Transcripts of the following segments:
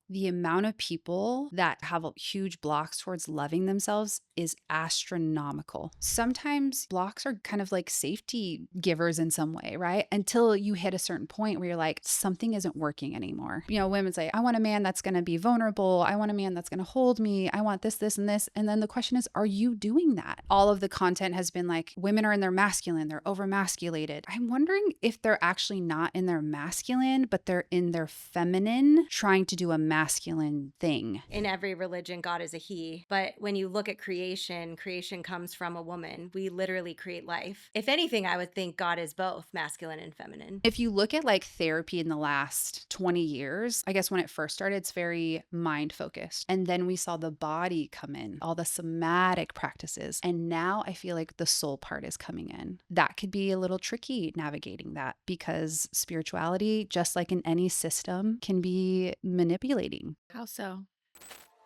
the amount of people that have huge blocks towards loving themselves is astronomical. Sometimes blocks are kind of like safety givers in some way, right? Until you hit a certain point where you're like, something isn't working anymore. You know, women say, I want a man that's going to be vulnerable. I want a man that's going to hold me. I want this, this, and this. And then the question is, are you doing that? All of the content has been like, women are in their masculine, they're overmasculated. I'm wondering if they're actually not in their masculine, but they're in their feminine, trying to do a masculine thing. In every religion, God is a he. But when you look at creation, creation comes from a woman. We literally create life. If anything, I would think God is both masculine and feminine. If you look at like therapy in the last 20 years, I guess when it first started, it's very mind focused. And then we saw the body come in, all the somatic practices. And now I feel like the soul part is coming in. That could be a little tricky navigating that because spirituality, just like in any system, can be manipulating. How so?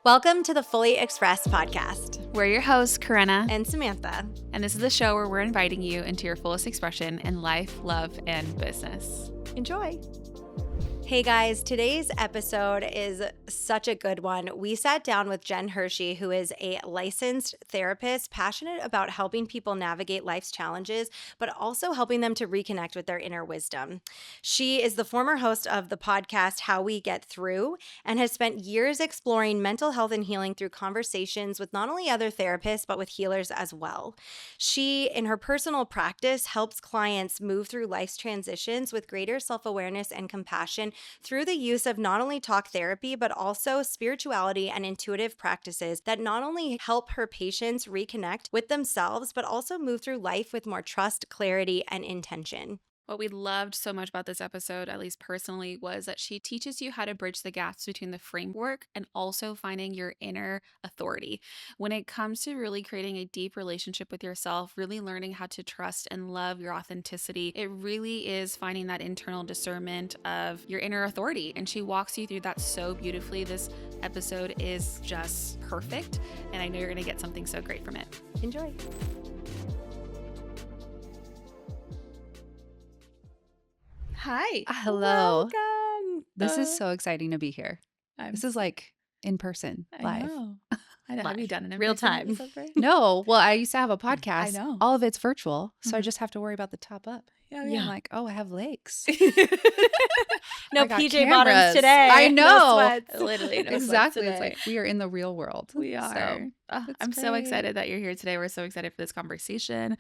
Welcome to the Fully Expressed podcast. We're your hosts, Corinna And Samantha. and this is the show where we're inviting you into your fullest expression in life, love, and business. Enjoy. Hey guys, today's episode is such a good one. We sat down with Jen Hershey, who is a licensed therapist, passionate about helping people navigate life's challenges, but also helping them to reconnect with their inner wisdom. She is the former host of the podcast How We Get Through and has spent years exploring mental health and healing through conversations with not only other therapists, but with healers as well. She, in her personal practice, helps clients move through life's transitions with greater self-awareness and compassion through the use of not only talk therapy, but also spirituality and intuitive practices that not only help her patients reconnect with themselves, but also move through life with more trust, clarity, and intention. What we loved so much about this episode, at least personally, was that she teaches you how to bridge the gaps between the framework and also finding your inner authority. When it comes to really creating a deep relationship with yourself, really learning how to trust and love your authenticity, it really is finding that internal discernment of your inner authority. And she walks you through that so beautifully. This episode is just perfect. And I know you're going to get something so great from it. Enjoy. Hi. Hello. Welcome. This is so exciting to be here. This is like in person, live. I know. Have you done it in Real person time. episode, Bray? No, well, I used to have a podcast. I know. All of it's virtual, so I Mhm. just have to worry about the top up. Yeah, I'm like, oh, I have legs. No I got PJ cameras. bottoms today. I No know. sweats. Literally, no Exactly. sweats It's today. like we are in the real world. We are. So, I'm it's so great. excited that you're here today. We're so excited for this conversation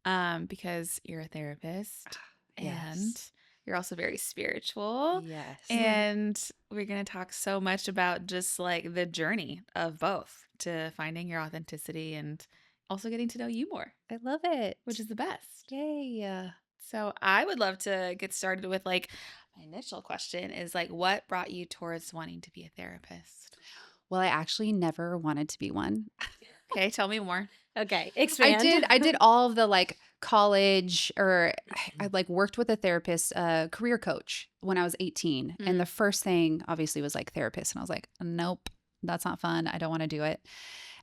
because you're a therapist and Yes. you're also very spiritual. Yes. And we're going to talk so much about just like the journey of both to finding your authenticity and also getting to know you more, I love it. which is the best. Yay. So I would love to get started with like my initial question is like, what brought you towards wanting to be a therapist? Well, I actually never wanted to be one. Okay, tell me more. Okay, expand. I did all of the like college or I like worked with a therapist, career coach when I was 18. And the first thing obviously was like therapist. And I was like, nope, that's not fun. I don't want to do it.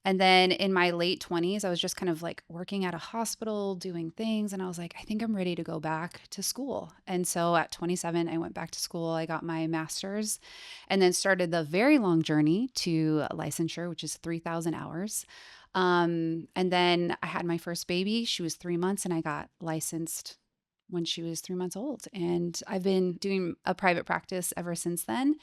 And then in my late 20s, I was just kind of like working at a hospital, doing things. And I was like, I think I'm ready to go back to school. And so at 27, I went back to school. I got my master's and then started the very long journey to licensure, which is 3,000 hours. And then I had my first baby. She was 3 months and I got licensed when she was 3 months old. And I've been doing a private practice ever since then.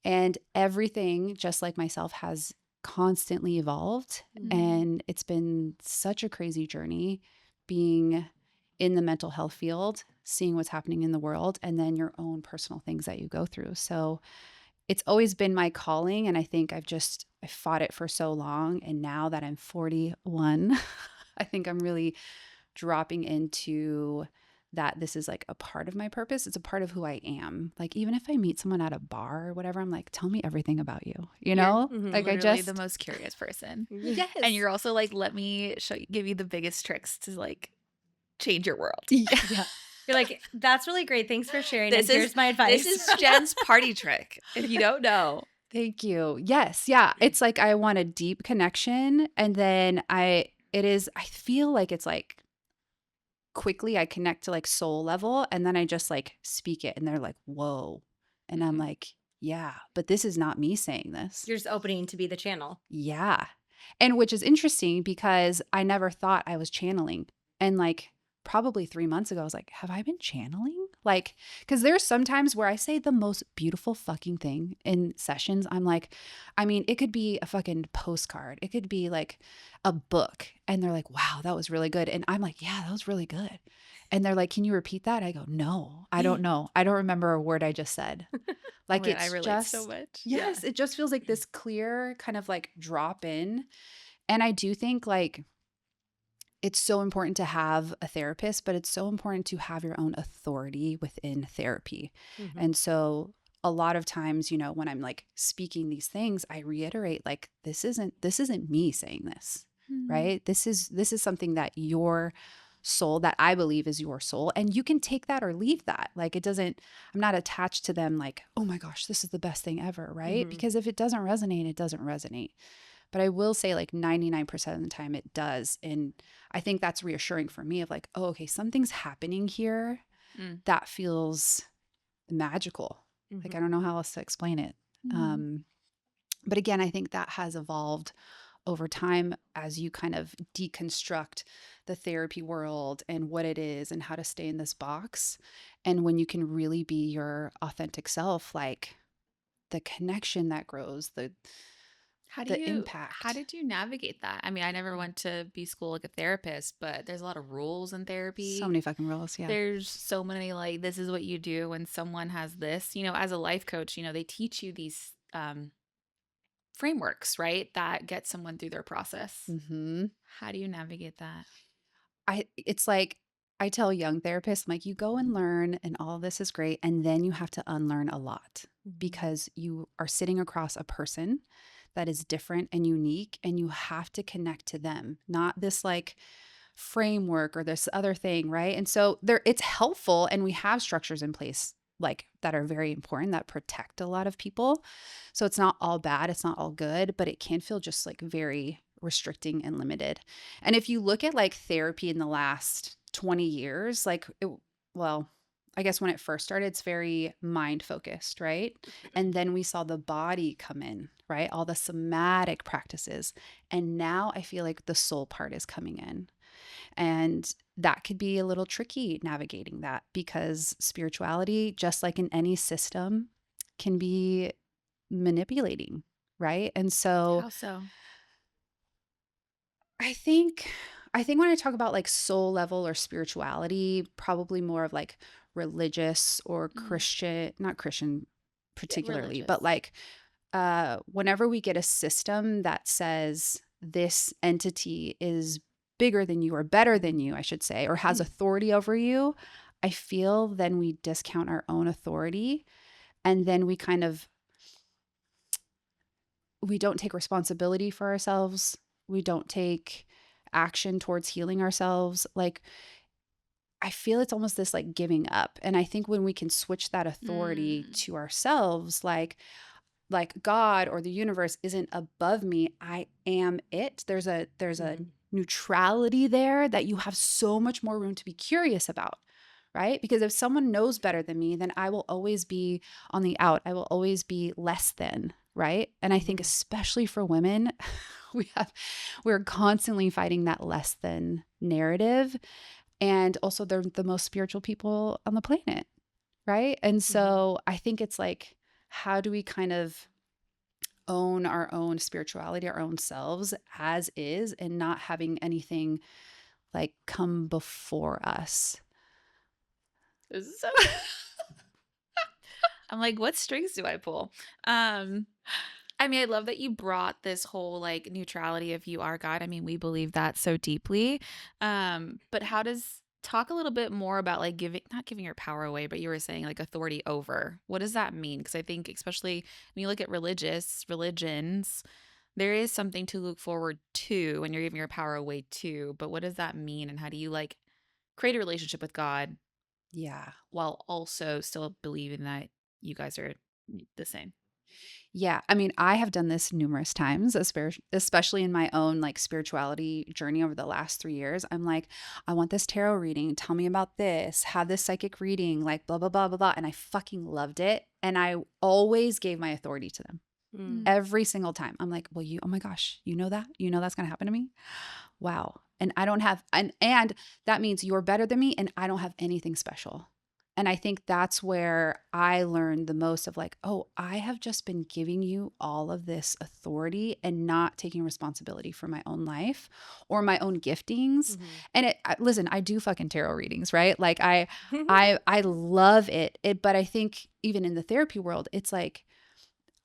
And everything, just like myself, has constantly evolved. And it's been such a crazy journey being in the mental health field, seeing what's happening in the world, and then your own personal things that you go through. So it's always been my calling. And I think I fought it for so long. And now that I'm 41, I think I'm really dropping into that this is like a part of my purpose. It's a part of who I am. Like, even if I meet someone at a bar or whatever, I'm like, tell me everything about you, you know? Like Literally the most curious person. yes. And you're also like, let me give you the biggest tricks to like change your world. Yeah. You're like, that's really great. Thanks for sharing. This And is- here's my advice. This is Jen's party trick. If you don't know. Thank you. Yes. Yeah. It's like I want a deep connection. And then I feel like it's like quickly I connect to like soul level and then I just like speak it and they're like, whoa. And I'm like, yeah, but this is not me saying this. You're just opening to be the channel. Yeah. And which is interesting because I never thought I was channeling. And like probably 3 months ago, I was like, have I been channeling? Like, because there's sometimes where I say the most beautiful fucking thing in sessions. I'm like, I mean, it could be a fucking postcard, it could be like a book. And they're like, wow, that was really good. And I'm like, yeah, that was really good. And they're like, can you repeat that? I go, no, I don't know. I don't remember a word I just said. Oh Like my God, I it's relate so just, much. Yeah. yes, it just feels like this clear kind of like drop in. And I do think like it's so important to have a therapist, but it's so important to have your own authority within therapy. Mm-hmm. And so a lot of times, you know, when I'm like speaking these things, I reiterate like this isn't me saying this, Hmm. right? This is something that your soul, that I believe is your soul, and you can take that or leave that. Like it doesn't, I'm not attached to them like, "Oh my gosh, this is the best thing ever," right? Mm-hmm. Because if it doesn't resonate, it doesn't resonate. But I will say like 99% of the time it does. And I think that's reassuring for me of like, oh, okay, something's happening here Mm. that feels magical. Mm-hmm. Like, I don't know how else to explain it. Mhm. Um, but again, I think that has evolved over time as you kind of deconstruct the therapy world and what it is and how to stay in this box. And when you can really be your authentic self, like the connection that grows, the How impact. did you navigate that? I mean, I never went to be school like a therapist, but there's a lot of rules in So therapy. many fucking rules. Yeah. There's so many like this is what you do when someone has this. As a life coach, they teach you these frameworks, right? That get someone through their process. Hmm. How do you navigate that? It's like I tell young therapists, I'm like, you go and learn, and all of this is great. And then you have to unlearn a lot Mm-hmm. because you are sitting across a person that is different and unique, and you have to connect to them, not this like framework or this other thing, right? And so there it's helpful, and we have structures in place like that are very important that protect a lot of people. So it's not all bad, it's not all good, but it can feel just like very restricting and limited. And if you look at like therapy in the last 20 years, well, I guess when it first started, it's very mind focused, right? And then we saw the body come in, right? All the somatic practices. And now I feel like the soul part is coming in. And that could be a little tricky navigating that because spirituality, just like in any system, can be manipulating, right? And so How so? I think I think when I talk about like soul level or spirituality, probably more of like religious or Mm. Christian, not Christian Yeah, particularly, religious. but like whenever we get a system that says this entity is bigger than you or better than you, I should say, or has authority over you, I feel then we discount our own authority, and then we don't take responsibility for ourselves. We don't take action towards healing ourselves. Like I feel it's almost this like giving up. And I think when we can switch that authority Mm. to ourselves, like God or the universe isn't above me, I am it. There's a Mm-hmm. neutrality there that you have so much more room to be curious about, right? Because if someone knows better than me, then I will always be on the out. I will always be less than, right? And I think Mm-hmm. especially for women, we're constantly fighting that less than narrative. And also they're the most spiritual people on the planet, right? And Mm-hmm. so I think it's like, how do we kind of own our own spirituality, our own selves as is, and not having anything like come before us? This is so I'm like, what strings do I pull? Um, I mean, I love that you brought this whole like neutrality of you are God. I mean, we believe that so deeply. But how does talk a little bit more about like giving not giving your power away, but you were saying like authority over. What does that mean? Because I think especially when you look at religions, there is something to look forward to when you're giving your power away too. But what does that mean? And how do you like create a relationship with God Yeah. while also still believing that you guys are the same? Yeah. I mean, I have done this numerous times, especially in my own like spirituality journey over the last 3 years. I'm like, I want this tarot reading. Tell me about this. Have this psychic reading, like blah, blah, blah, blah, blah. And I fucking loved it. And I always gave my authority to them Mm. every single time. I'm like, well, oh my gosh, you know that? You know that's going to happen to me? Wow. And I don't have, and that means you're better than me and I don't have anything special. And I think that's where I learned the most of like, oh, I have just been giving you all of this authority and not taking responsibility for my own life or my own giftings. And listen, I do fucking tarot readings, right? Like I love it. But I think even in the therapy world, it's like,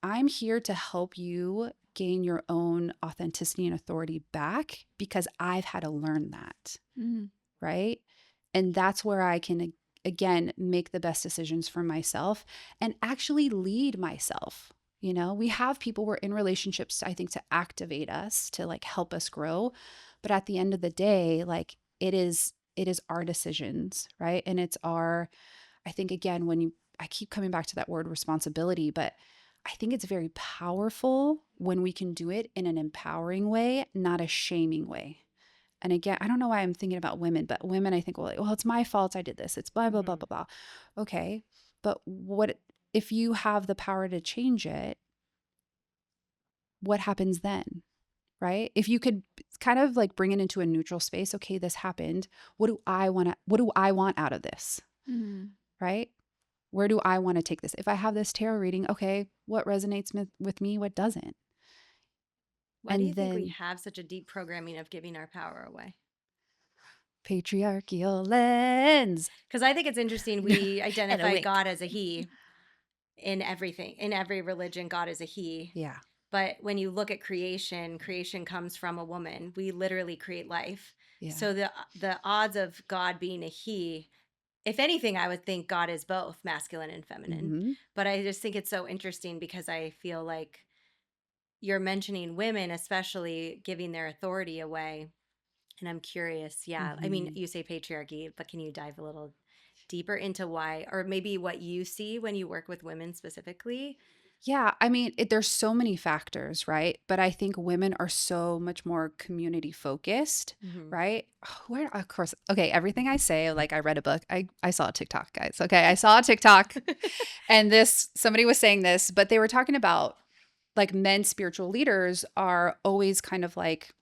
I'm here to help you gain your own authenticity and authority back because I've had to learn that. Right. And that's where I can, again, make the best decisions for myself and actually lead myself. You know, we have people we're in relationships, I think, to activate us, to like help us grow. But at the end of the day, like it is our decisions, right? And it's our, I think, again, I keep coming back to that word responsibility, but I think it's very powerful when we can do it in an empowering way, not a shaming way. And again, I don't know why I'm thinking about women, but women, I think, well, it's my fault I did this. It's blah, blah, blah, blah, blah. Okay. But what if you have the power to change it? What happens then? Right? If you could kind of like bring it into a neutral space, okay, this happened. What do I want out of this? Right? Where do I want to take this? If I have this tarot reading, okay, what resonates with me? What doesn't? Why do you think we have such a deep programming of giving our power away? Patriarchal lens. Because I think it's interesting. We identify God as a he in everything. In every religion, God is a he. Yeah. But when you look at creation, creation comes from a woman. We literally create life. Yeah. So the odds of God being a he, if anything, I would think God is both masculine and feminine. But I just think it's so interesting because I feel like you're mentioning women, especially giving their authority away. And I'm curious. Yeah. I mean, you say patriarchy, but can you dive a little deeper into why, or maybe what you see when you work with women specifically? Yeah, I mean, there's so many factors, right? But I think women are so much more community focused, right? Where, of course, okay, everything I say, like I read a book, I saw a TikTok, guys. Okay, I saw a TikTok, and somebody was saying this, but they were talking about like men spiritual leaders are always kind of like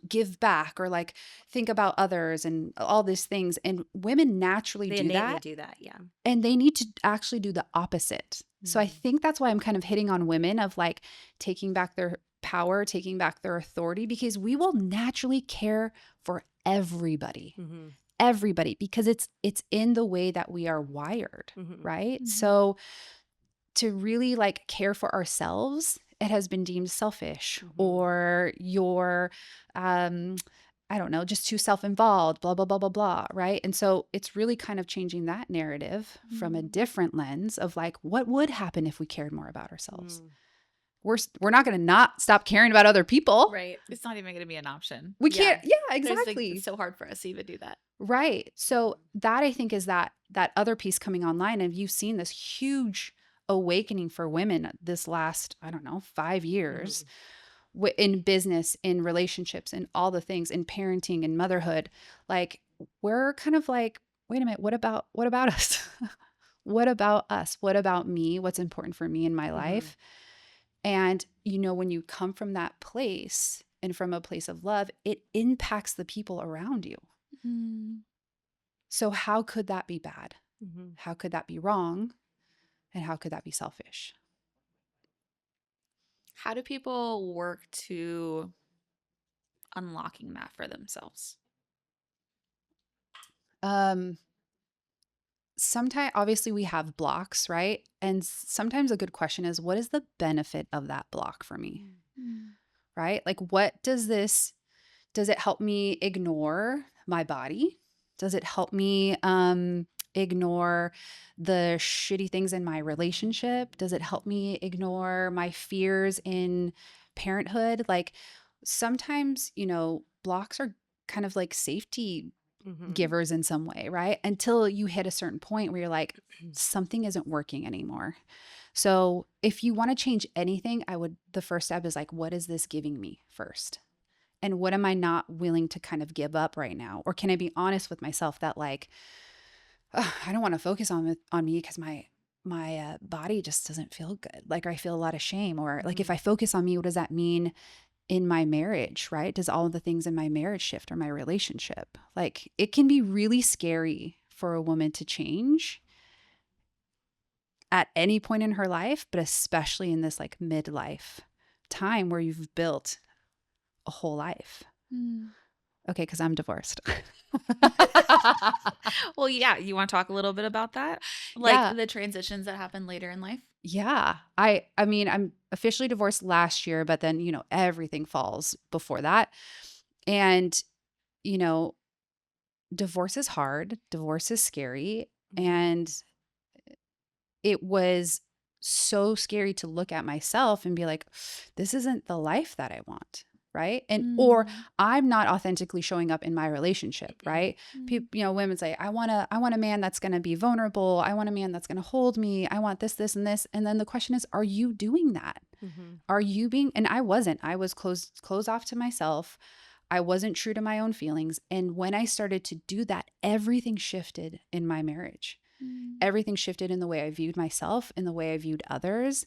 give back or like think about others and all these things, and women naturally They do innately that. do that, yeah. And they need to actually do the opposite. So I think that's why I'm kind of hitting on women of like taking back their power, taking back their authority, because we will naturally care for everybody. Everybody, because it's in the way that we are wired, right? So to really like care for ourselves, it has been deemed selfish or you're I don't know, just too self-involved, blah, blah, blah, blah, blah, right? And so it's really kind of changing that narrative from a different lens of like, what would happen if we cared more about ourselves? We're not going to not stop caring about other people. Right. It's not even going to be an option. We can't. Yeah, exactly. It's so hard for us to even do that. Right. So that I think is that other piece coming online. And you've seen this huge awakening for women this last, I don't know, 5 years. In business, in relationships, in all the things, in parenting and motherhood. Like we're kind of like, wait a minute, what about us? What about us? What about me? What's important for me in my life? And you know, when you come from that place and from a place of love, it impacts the people around you. So how could that be bad? How could that be wrong? And how could that be selfish? How do people work to unlocking that for themselves? Sometimes, obviously, we have blocks, right? And sometimes a good question is, what is the benefit of that block for me? Right? Like, does it help me ignore my body? Does it help me ignore the shitty things in my relationship? Does it help me ignore my fears in parenthood? Like sometimes, you know, blocks are kind of like safety givers in some way, right? Until you hit a certain point where you're like, something isn't working anymore. So if you want to change anything, the first step is like, what is this giving me first? And what am I not willing to kind of give up right now? Or can I be honest with myself that like, ugh, I don't want to focus on me because my body just doesn't feel good. Like I feel a lot of shame. Or like if I focus on me, what does that mean in my marriage, right? Does all of the things in my marriage shift or my relationship? Like it can be really scary for a woman to change at any point in her life, but especially in this like midlife time where you've built a whole life. Mm. Okay, because I'm divorced. Well, yeah, you want to talk a little bit about that? Like Yeah. the transitions that happen later in life? Yeah. I mean, I'm officially divorced last year, but then, everything falls before that. And, you know, divorce is hard, divorce is scary, and it was so scary to look at myself and be like, this isn't the life that I want. Right. Or Mm. I'm not authentically showing up in my relationship. Right. People, women say, I want a man that's going to be vulnerable. I want a man that's going to hold me. I want this, and this. And then the question is, are you doing that? Are you being, and I wasn't, I was closed off to myself. I wasn't true to my own feelings. And when I started to do that, everything shifted in my marriage. Everything shifted in the way I viewed myself, in the way I viewed others.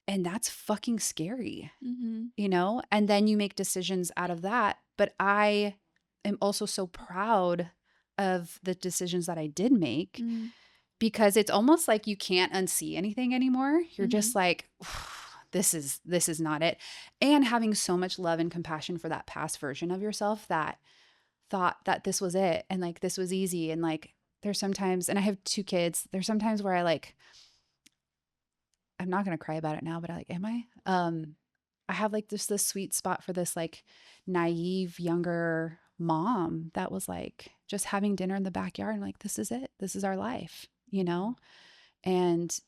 And that's fucking scary, And then you make decisions out of that. But I am also so proud of the decisions that I did make because it's almost like you can't unsee anything anymore. You're just like, this is not it. And having so much love and compassion for that past version of yourself that thought that this was it and like this was easy. And like there's sometimes, and I have 2 kids, there's sometimes where I'm not going to cry about it now, but am I? I have like this sweet spot for this like naive younger mom that was like just having dinner in the backyard and like, this is it. This is our life, And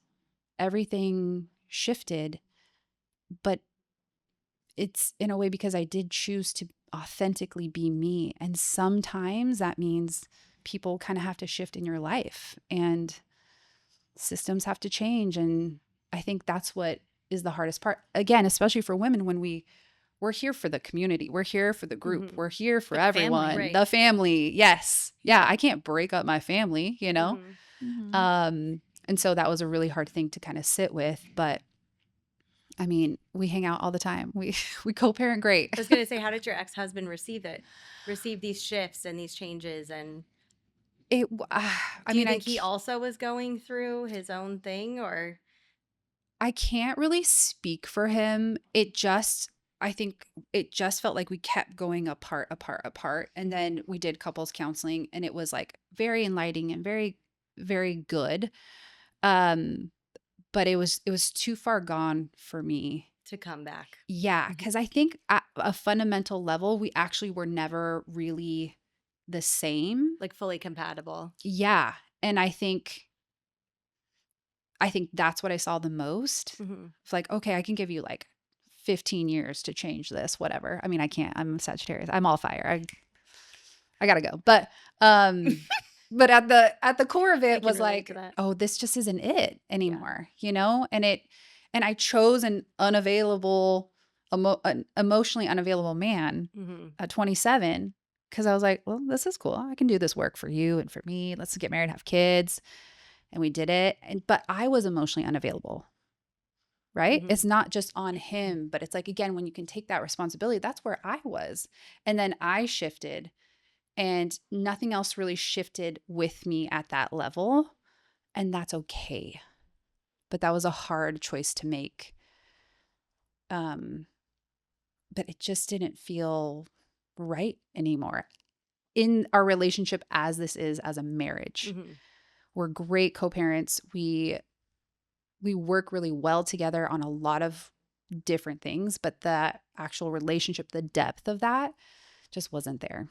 everything shifted, but it's in a way because I did choose to authentically be me. And sometimes that means people kind of have to shift in your life and systems have to change. And I think that's what is the hardest part. Again, especially for women, when we're here for the community. We're here for the group. We're here for everyone. Family, right. The family. Yes. Yeah. I can't break up my family, And so that was a really hard thing to kind of sit with. But I mean, we hang out all the time. We co-parent great. I was going to say, how did your ex-husband receive these shifts and these changes? And do you think he also was going through his own thing, or? I can't really speak for him. I think it just felt like we kept going apart. And then we did couples counseling and it was like very enlightening and very, very good. But it was too far gone for me to come back. Yeah. Cause I think at a fundamental level, we actually were never really the same. Like fully compatible. Yeah. And I think that's what I saw the most. It's like, okay, I can give you like 15 years to change this, whatever. I mean, I can't. I'm a Sagittarius. I'm all fire. I gotta go. But but at the core of it was like, oh, this just isn't it anymore, And I chose an unavailable, emotionally unavailable man at 27 because I was like, well, this is cool. I can do this work for you and for me. Let's get married, have kids. And we did it. But I was emotionally unavailable, right? It's not just on him, but it's like, again, when you can take that responsibility, that's where I was. And then I shifted and nothing else really shifted with me at that level. And that's okay. But that was a hard choice to make. But it just didn't feel right anymore in our relationship as this is as a marriage. We're great co-parents. We work really well together on a lot of different things, but the actual relationship, the depth of that just wasn't there.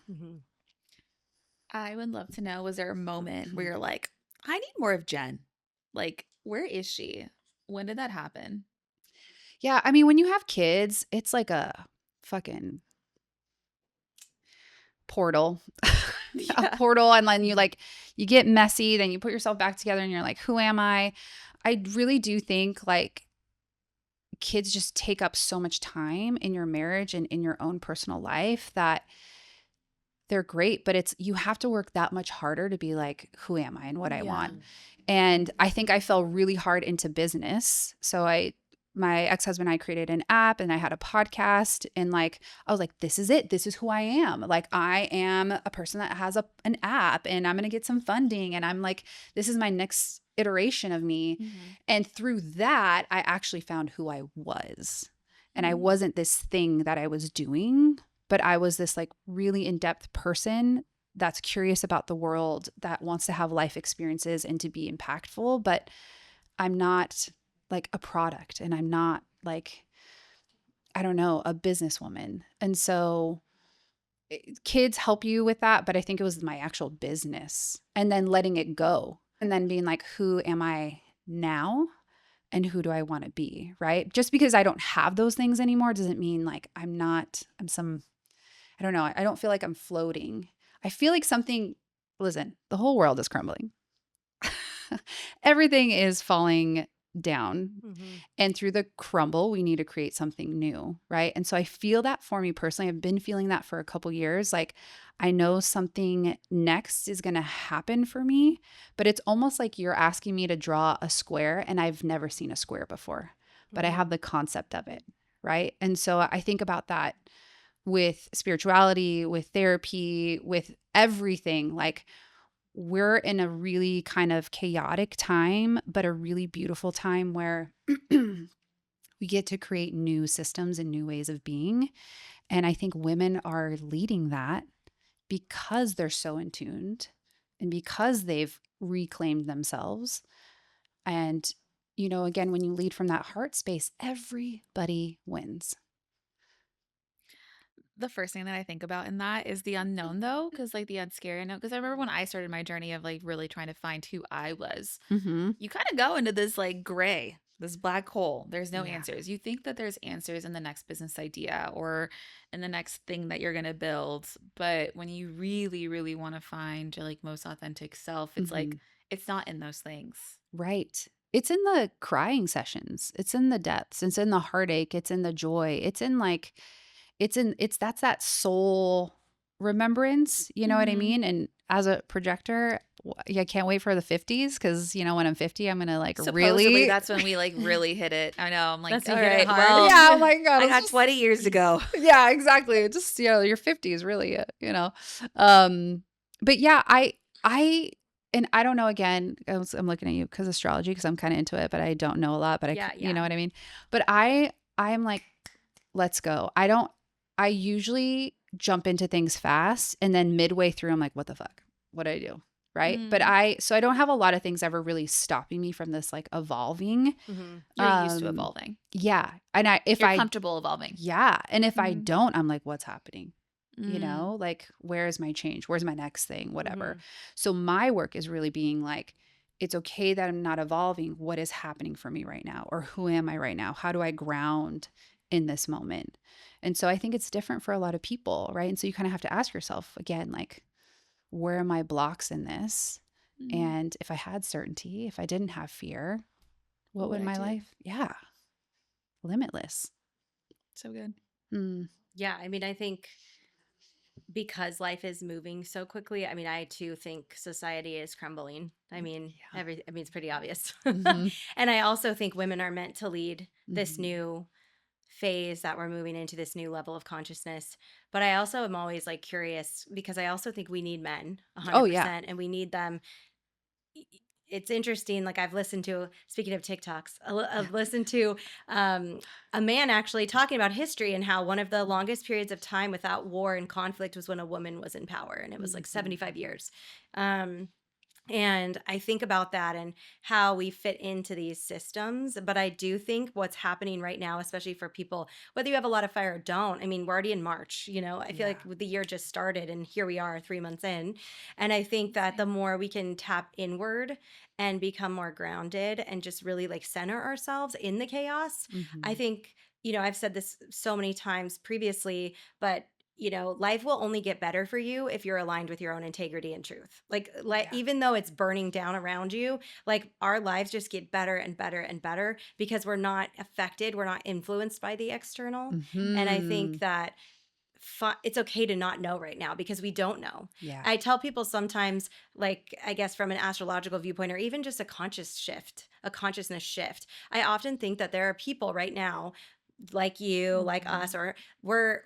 I would love to know, was there a moment where you're like, I need more of Jen? Like, where is she? When did that happen? Yeah, I mean, when you have kids, it's like a fucking portal. A portal, and then you get messy, then you put yourself back together and you're like, who am I? I really do think like kids just take up so much time in your marriage and in your own personal life that they're great, but it's you have to work that much harder to be like, who am I and what I Yeah. want. And I think I fell really hard into business. So my ex-husband and I created an app and I had a podcast and like I was like, this is it. This is who I am. Like I am a person that has an app and I'm gonna get some funding. And I'm like, this is my next iteration of me. Mhm. And through that, I actually found who I was. And I Mhm. wasn't this thing that I was doing, but I was this like really in-depth person that's curious about the world, that wants to have life experiences and to be impactful, but I'm not like a product and I'm not like, I don't know, a businesswoman. And so kids help you with that, but I think it was my actual business and then letting it go and then being like, who am I now? And who do I want to be? Right. Just because I don't have those things anymore doesn't mean like I'm some, I don't know. I don't feel like I'm floating. I feel like listen, the whole world is crumbling. Everything is falling down. Mm-hmm. And through the crumble, we need to create something new, right? And so I feel that for me personally. I've been feeling that for a couple years. Like I know something next is going to happen for me, but it's almost like you're asking me to draw a square and I've never seen a square before, but I Mm-hmm. have the concept of it, right? And so I think about that with spirituality, with therapy, with everything. Like we're in a really kind of chaotic time, but a really beautiful time where we get to create new systems and new ways of being. And I think women are leading that because they're so in tuned and because they've reclaimed themselves. And, again, when you lead from that heart space, everybody wins. The first thing that I think about in that is the unknown though, because like the unscary unknown. Because I remember when I started my journey of like really trying to find who I was, Mm-hmm. you kind of go into this like gray, this black hole. There's no Yeah. answers. You think that there's answers in the next business idea or in the next thing that you're going to build. But when you really, really want to find your like most authentic self, it's Mm-hmm. like, it's not in those things. Right. It's in the crying sessions. It's in the depths. It's in the heartache. It's in the joy. That's that soul remembrance. You know what I Mm-hmm. mean? And as a projector, I can't wait for the 50s because, when I'm 50, I'm going to like Supposedly, really, that's when we like really hit it. I know. I'm like, That's all you hit it right, hard. well, yeah, oh my God. I It's got just, 20 years to go. yeah, exactly. Just, your 50 is really, um, but yeah, and I don't know, again, I'm looking at you because astrology, because I'm kind of into it, but I don't know a lot, but Yeah, you know yeah. what I mean? But I'm like, let's go. I usually jump into things fast and then midway through, I'm like, what the fuck? What do I do? Right. But mm, so I don't have a lot of things ever really stopping me from this like evolving. Mm-hmm. you're used to evolving. Yeah. And You're comfortable evolving. yeah. And if I Mm, don't, I'm like, what's happening? mm, Like, where's my change? Where's my next thing? Whatever. Mm-hmm. So my work is really being like, it's okay that I'm not evolving. What is happening for me right now? Or who am I right now? How do I ground in this moment? And so I think it's different for a lot of people, right? And so you kind of have to ask yourself again, like, where are my blocks in this? mm. And if I had certainty, if I didn't have fear, what What would would I my do? life? Yeah, limitless. So good. Mm, Yeah, I mean, I think because life is moving so quickly, I mean, I too think society is crumbling. yeah. I mean, it's pretty obvious. Hmm. And I also think women are meant to lead this Hmm. new phase that we're moving into, this new level of consciousness. But I also am always like curious because I also think we need men Oh, yeah. 100%, and we need them. It's interesting. Like I've listened to, speaking of TikToks, Yeah. I've listened to um, a man actually talking about history and how one of the longest periods of time without war and conflict was when a woman was in power, and it was like Hmm. 75 years. Um, and I think about that and how we fit into these systems. But I do think what's happening right now, especially for people, whether you have a lot of fire or don't, I mean, we're already in March, I feel Yeah. like the year just started and here we are 3 months in. And I think that the Insane. more we can tap inward and become more grounded and just really like center ourselves in the chaos, I Hmm. think, I've said this so many times previously, but life will only get better for you if you're aligned with your own integrity and truth. Like Yeah. even though it's burning down around you, like our lives just get better and better and better because we're not affected, we're not influenced by the external. And I think Mhm. that it's okay to not know right now because we don't know. Yeah. I tell people sometimes, like, I guess from an astrological viewpoint or even just a consciousness shift, I often think that there are people right now like you, like us, Mhm. or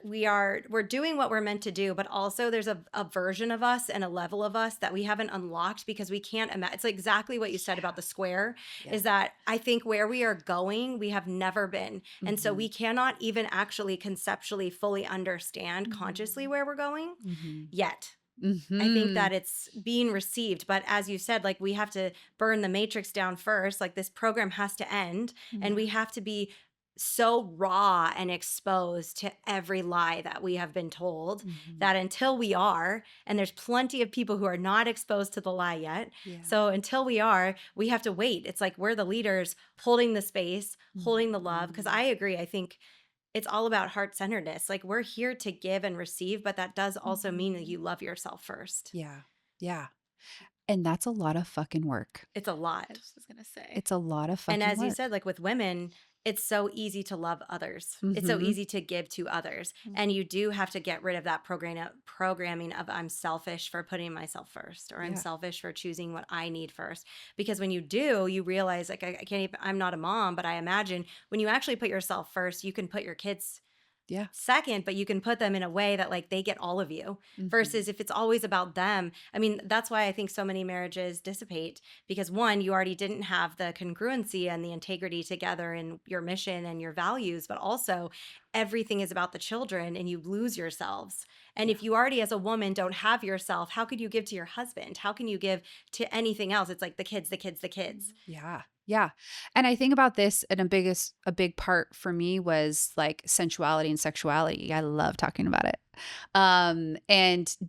we're doing what we're meant to do, but also there's a version of us and a level of us that we haven't unlocked because we can't imagine. It's like exactly what you said Yeah. about the square, Yeah. is that I think where we are going, we have never been. And so we Mhm. cannot even actually conceptually fully understand consciously Mhm. where we're going Mhm. yet. I think Mhm. that it's being received, but as you said, like we have to burn the matrix down first. Like this program has to end, and Yeah. we have to be so raw and exposed to every lie that we have been told Mhm. that until we are, and there's plenty of people who are not exposed to the lie yet. Yeah. So until we are, we have to wait. It's like we're the leaders holding the space, holding the love. Because I Mhm. agree. I think it's all about heart centeredness. Like we're here to give and receive, but that does also mean that Mhm. you love yourself first. Yeah. Yeah. And that's a lot of fucking work. It's a I lot. just was gonna say. It's a lot of And fucking as you work. said, like with women, it's so easy to love others. It's so Mhm. easy to give to others. And Mhm. you do have to get rid of that programming of I'm selfish for putting myself first, or I'm Yeah. selfish for choosing what I need first. Because when you do, you realize like I can't even, I'm not a mom, but I imagine when you actually put yourself first, you can put your kids Yeah. second, but you can put them in a way that like they get all of you Mhm. versus if it's always about them. I mean, that's why I think so many marriages dissipate because one, you already didn't have the congruency and the integrity together in your mission and your values, but also everything is about the children and you lose yourselves. And Yeah. if you already as a woman don't have yourself, how could you give to your husband? How can you give to anything else? It's like the kids, the kids, the kids. Yeah. Yeah. And I think about this, and a big part for me was like sensuality and sexuality. I love talking about it. And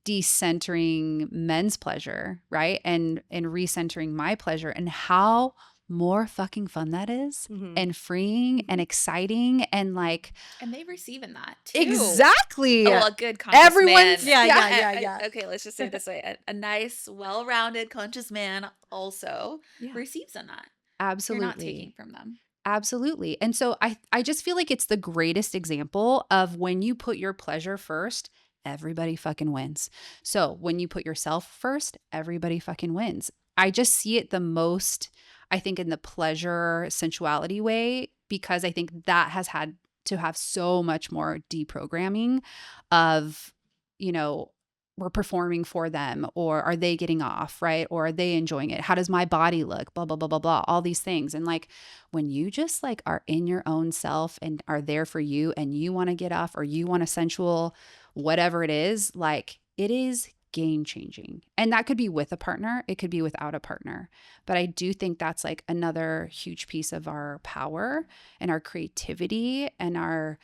decentering men's pleasure, right? And recentering my pleasure, and how more fucking fun that is, Hmm. and freeing and Hmm. exciting, and like And they receive in that too. exactly Oh, well, a good conscious everyone's, man. Yeah, yeah, yeah, yeah, yeah. Okay, let's just say it this way: a nice, well-rounded, conscious man also yeah, receives in that. You're not taking absolutely. from them. Absolutely. And so I just feel like it's the greatest example of when you put your pleasure first, everybody fucking wins. So when you put yourself first, everybody fucking wins. I just see it the most, I think, in the pleasure sensuality way, because I think that has had to have so much more deprogramming of, you know, we're performing for them, or are they getting off, right? Or are they enjoying it? How does my body look? Blah, blah, blah, blah, blah, all these things. And like, when you just like are in your own self and are there for you, and you want to get off, or you want a sensual whatever it is, like it is game changing. And that could be with a partner, it could be without a partner. But I do think that's like another huge piece of our power and our creativity and our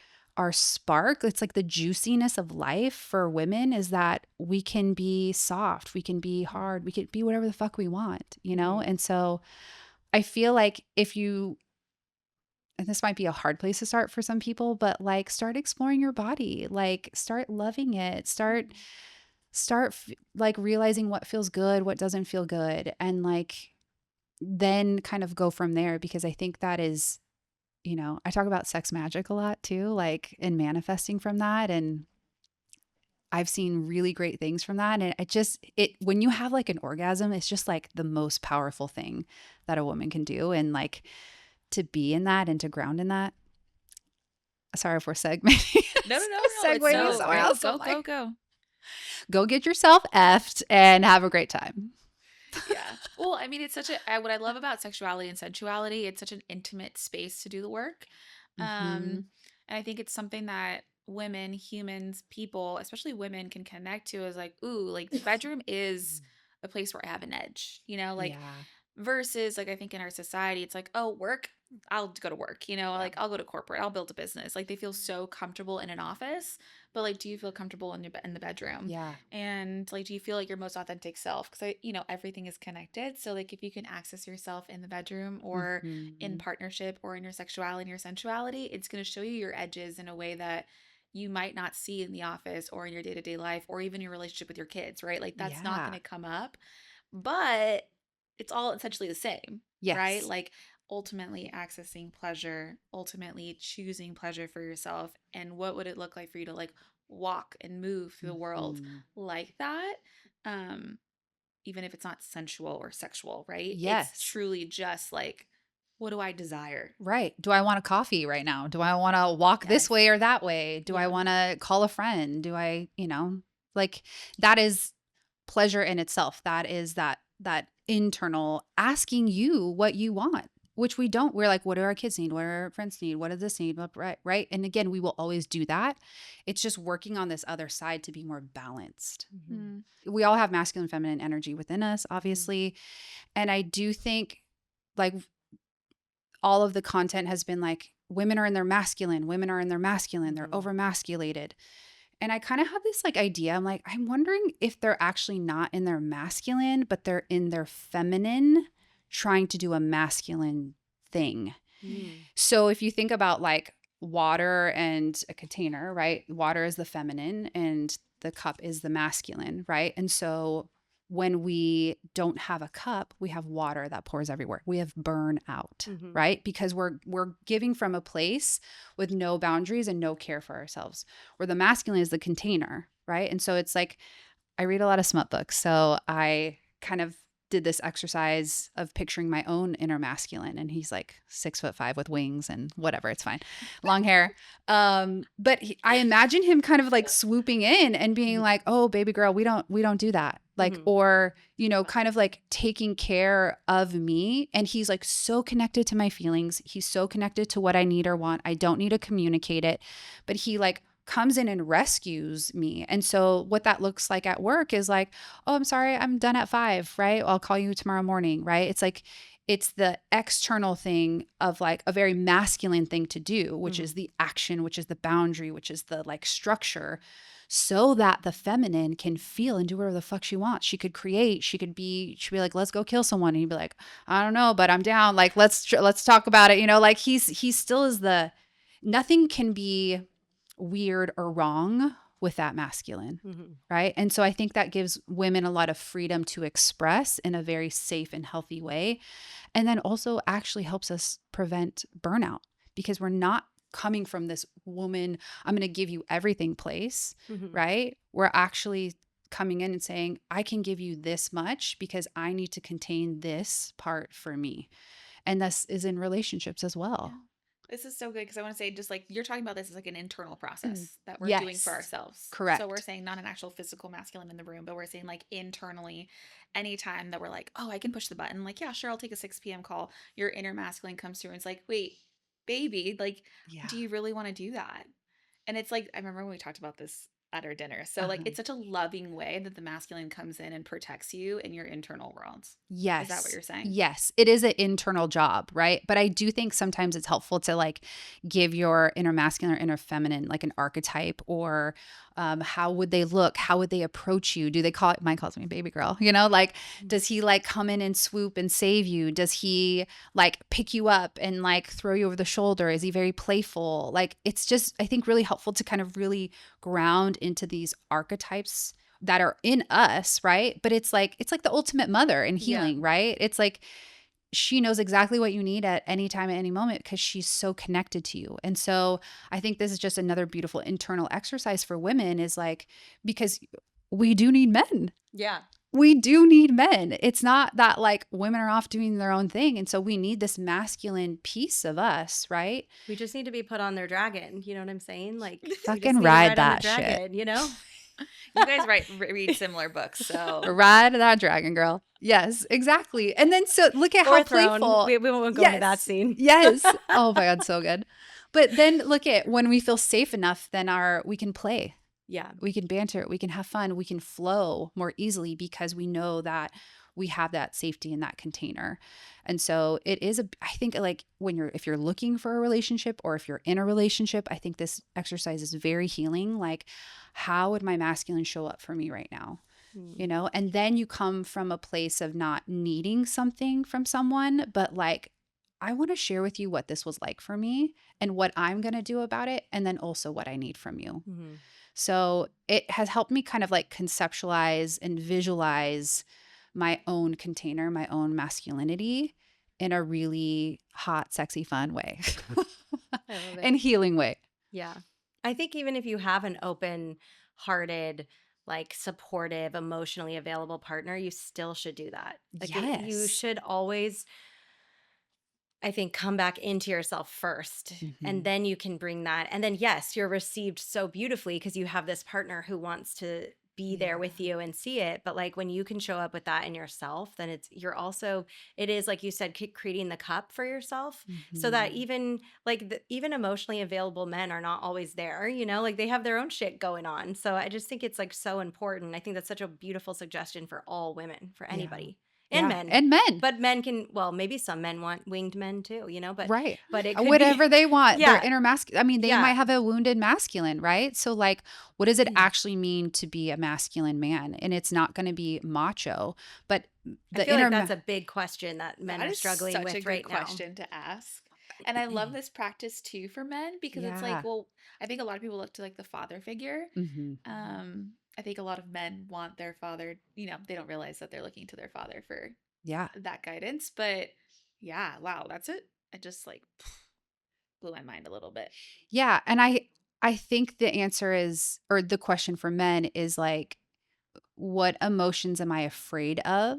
spark. It's like the juiciness of life for women is that we can be soft, we can be hard, we can be whatever the fuck we want, you know? Mhm. And so I feel like if you, and this might be a hard place to start for some people, but like start exploring your body, like start loving it, like realizing what feels good, what doesn't feel good, and like then kind of go from there, because I think that is, I talk about sex magic a lot too, like in manifesting from that, and I've seen really great things from that. And it when you have like an orgasm, it's just like the most powerful thing that a woman can do, and like to be in that and to ground in that. Sorry if we're segmenting, No, no, no, no. It's segueing so somewhere great. else. I'm Go, like, go, go. go get yourself effed and have a great time. Yeah. Well, I mean, it's such what I love about sexuality and sensuality, it's such an intimate space to do the work. Hmm. And I think it's something that women, humans, people, especially women can connect to, is like, ooh, like the bedroom is a place where I have an edge, like Yeah. versus like I think in our society, it's like, oh, work, I'll go to work, Yeah. like I'll go to corporate, I'll build a business. Like they feel so comfortable in an office, but like, do you feel comfortable in in the bedroom? Yeah. And like, do you feel like your most authentic self? Because everything is connected. So like, if you can access yourself in the bedroom or in Hmm. partnership or in your sexuality and your sensuality, it's going to show you your edges in a way that you might not see in the office or in your day-to-day life or even your relationship with your kids, right? Like that's not going Yeah. to come up, but it's all essentially the same, right? Yes. Like ultimately accessing pleasure, ultimately choosing pleasure for yourself. And what would it look like for you to like walk and move through the world Mhm. like that? Um, Even if it's not sensual or sexual, right? It's Yes. truly just like, what do I desire? Right. Do I want a coffee right now? Do I want to walk this Yes. way or that way? Do I Yeah. want to call a friend? Do I, like that is pleasure in itself. That is that internal asking you what you want, which we don't. We're like, what do our kids need? What do our friends need? What does this need? Right. Right. And again, we will always do that. It's just working on this other side to be more balanced. Mhm. Mm, We all have masculine, feminine energy within us, Mhm. obviously. And I do think like all of the content has been like women are in their masculine, women are in their masculine, they're Mhm. overmasculated. And I kind of have this like idea. I'm like, I'm wondering if they're actually not in their masculine, but they're in their feminine trying to do a masculine thing. Mm. So if you think about like water and a container, right? Water is the feminine and the cup is the masculine, right? And so when we don't have a cup, we have water that pours everywhere. We have burnout, Mhm. right? Because we're giving from a place with no boundaries and no care for ourselves. Where the masculine is the container, right? And so it's like I read a lot of smut books. So I kind of did this exercise of picturing my own inner masculine. And he's like 6'5" with wings and whatever. It's fine. Long hair. But I imagine him kind of like swooping in and being like, oh, baby girl, we don't do that. Like, Mhm. or, kind of like taking care of me. And he's like so connected to my feelings. He's so connected to what I need or want. I don't need to communicate it, but he like comes in and rescues me. And so what that looks like at work is like, oh, I'm sorry, I'm done at 5, right? I'll call you tomorrow morning, right? It's like it's the external thing of like a very masculine thing to do, which is Mhm. the action, which is the boundary, which is the like structure, so that the feminine can feel and do whatever the fuck she wants. She could create, she'd be like, let's go kill someone. And he'd be like, I don't know, but I'm down. Like, let's talk about it. Like he still is the, nothing can be weird or wrong with that masculine, Mhm. right? And so I think that gives women a lot of freedom to express in a very safe and healthy way. And then also actually helps us prevent burnout because we're not coming from this woman, I'm going to give you everything place, Mhm. right? We're actually coming in and saying, I can give you this much because I need to contain this part for me. And this is in relationships as yeah. well. This is so good because I want to say, just like you're talking about this as like an internal Mm. process that we're doing for Yes, ourselves. So we're correct. saying not an actual physical masculine in the room, but we're saying like internally, anytime that we're like, oh, I can push the button, like, yeah, sure, I'll take a 6 p.m. call. Your inner masculine comes through and it's like, wait, baby, like, Yeah. do you really want to do that? And it's like, I remember when we talked about this at our dinner. So, like, Uh-huh. it's such a loving way that the masculine comes in and protects you in your internal worlds. Is that what Yes. you're saying? Yes. It is an internal job, right? But I do think sometimes it's helpful to like give your inner masculine or inner feminine like an archetype or how would they look? How would they approach you? Do they call it, mine calls me baby girl, like, does he like come in and swoop and save you? Does he like pick you up and like throw you over the shoulder? Is he very playful? Like, it's just, I think, really helpful to kind of really ground into these archetypes that are in us, right? But it's like the ultimate mother in Yeah. healing, right? It's like she knows exactly what you need at any time at any moment because she's so connected to you. And so I think this is just another beautiful internal exercise for women is like because we do need men. Yeah. We do need men. It's not that like women are off doing their own thing. And so we need this masculine piece of us, right? We just need to be put on their dragon. You know what I'm saying? Like we just Fucking need to ride ride on the that shit. dragon, you know? You guys read similar books, so Ride that dragon, girl. Yes, exactly. And then so look at how Or throne. playful. We won't go into that Yes. scene. Yes. Oh my God, so good. But then look at when we feel safe enough, then we can play. Yeah. We can banter, we can have fun, we can flow more easily because we know that we have that safety in that container. And so it is I think like if you're looking for a relationship or if you're in a relationship, I think this exercise is very healing. Like, how would my masculine show up for me right now? And then you come from a place of not needing something from someone, but like I want to share with you what this was like for me and what I'm going to do about it. And then also what I need from you. Mm-hmm. So it has helped me kind of like conceptualize and visualize my own container, my own masculinity in a really hot, sexy, fun way I love and it. healing way. Yeah. I think even if you have an open hearted, like supportive, emotionally available partner, you still should do that. Like you Yes. should always, I think, come back into yourself first. And Mhm. then you can bring that. And then, yes, you're received so beautifully because you have this partner who wants to be there Yeah. with you and see it. But like when you can show up with that in yourself, then you're also, it is like you said, creating the cup for yourself so that Mhm. even like even emotionally available men are not always there, like they have their own shit going on. So I just think it's like so important. I think that's such a beautiful suggestion for all women, for Yeah. anybody and Yeah. men. And men. But men can, well, maybe some men want winged men too, Right. but it could be, Whatever they want, their yeah, inner masculine. I mean, they might yeah. have a wounded masculine, right? So, like, what does it actually mean to be a masculine man? And it's not going to be macho, but I the feel like inner, that's a big question that men That are is struggling such a with good right now. question to ask. And I love this practice too for men because it's like, yeah. well, I think a lot of people look to like the father figure. Hmm. I think a lot of men want their father, they don't realize that they're looking to their father for Yeah. that guidance. But yeah, wow, that's it. I just like blew my mind a little bit. Yeah. And I think the answer is, or the question for men is like, what emotions am I afraid of?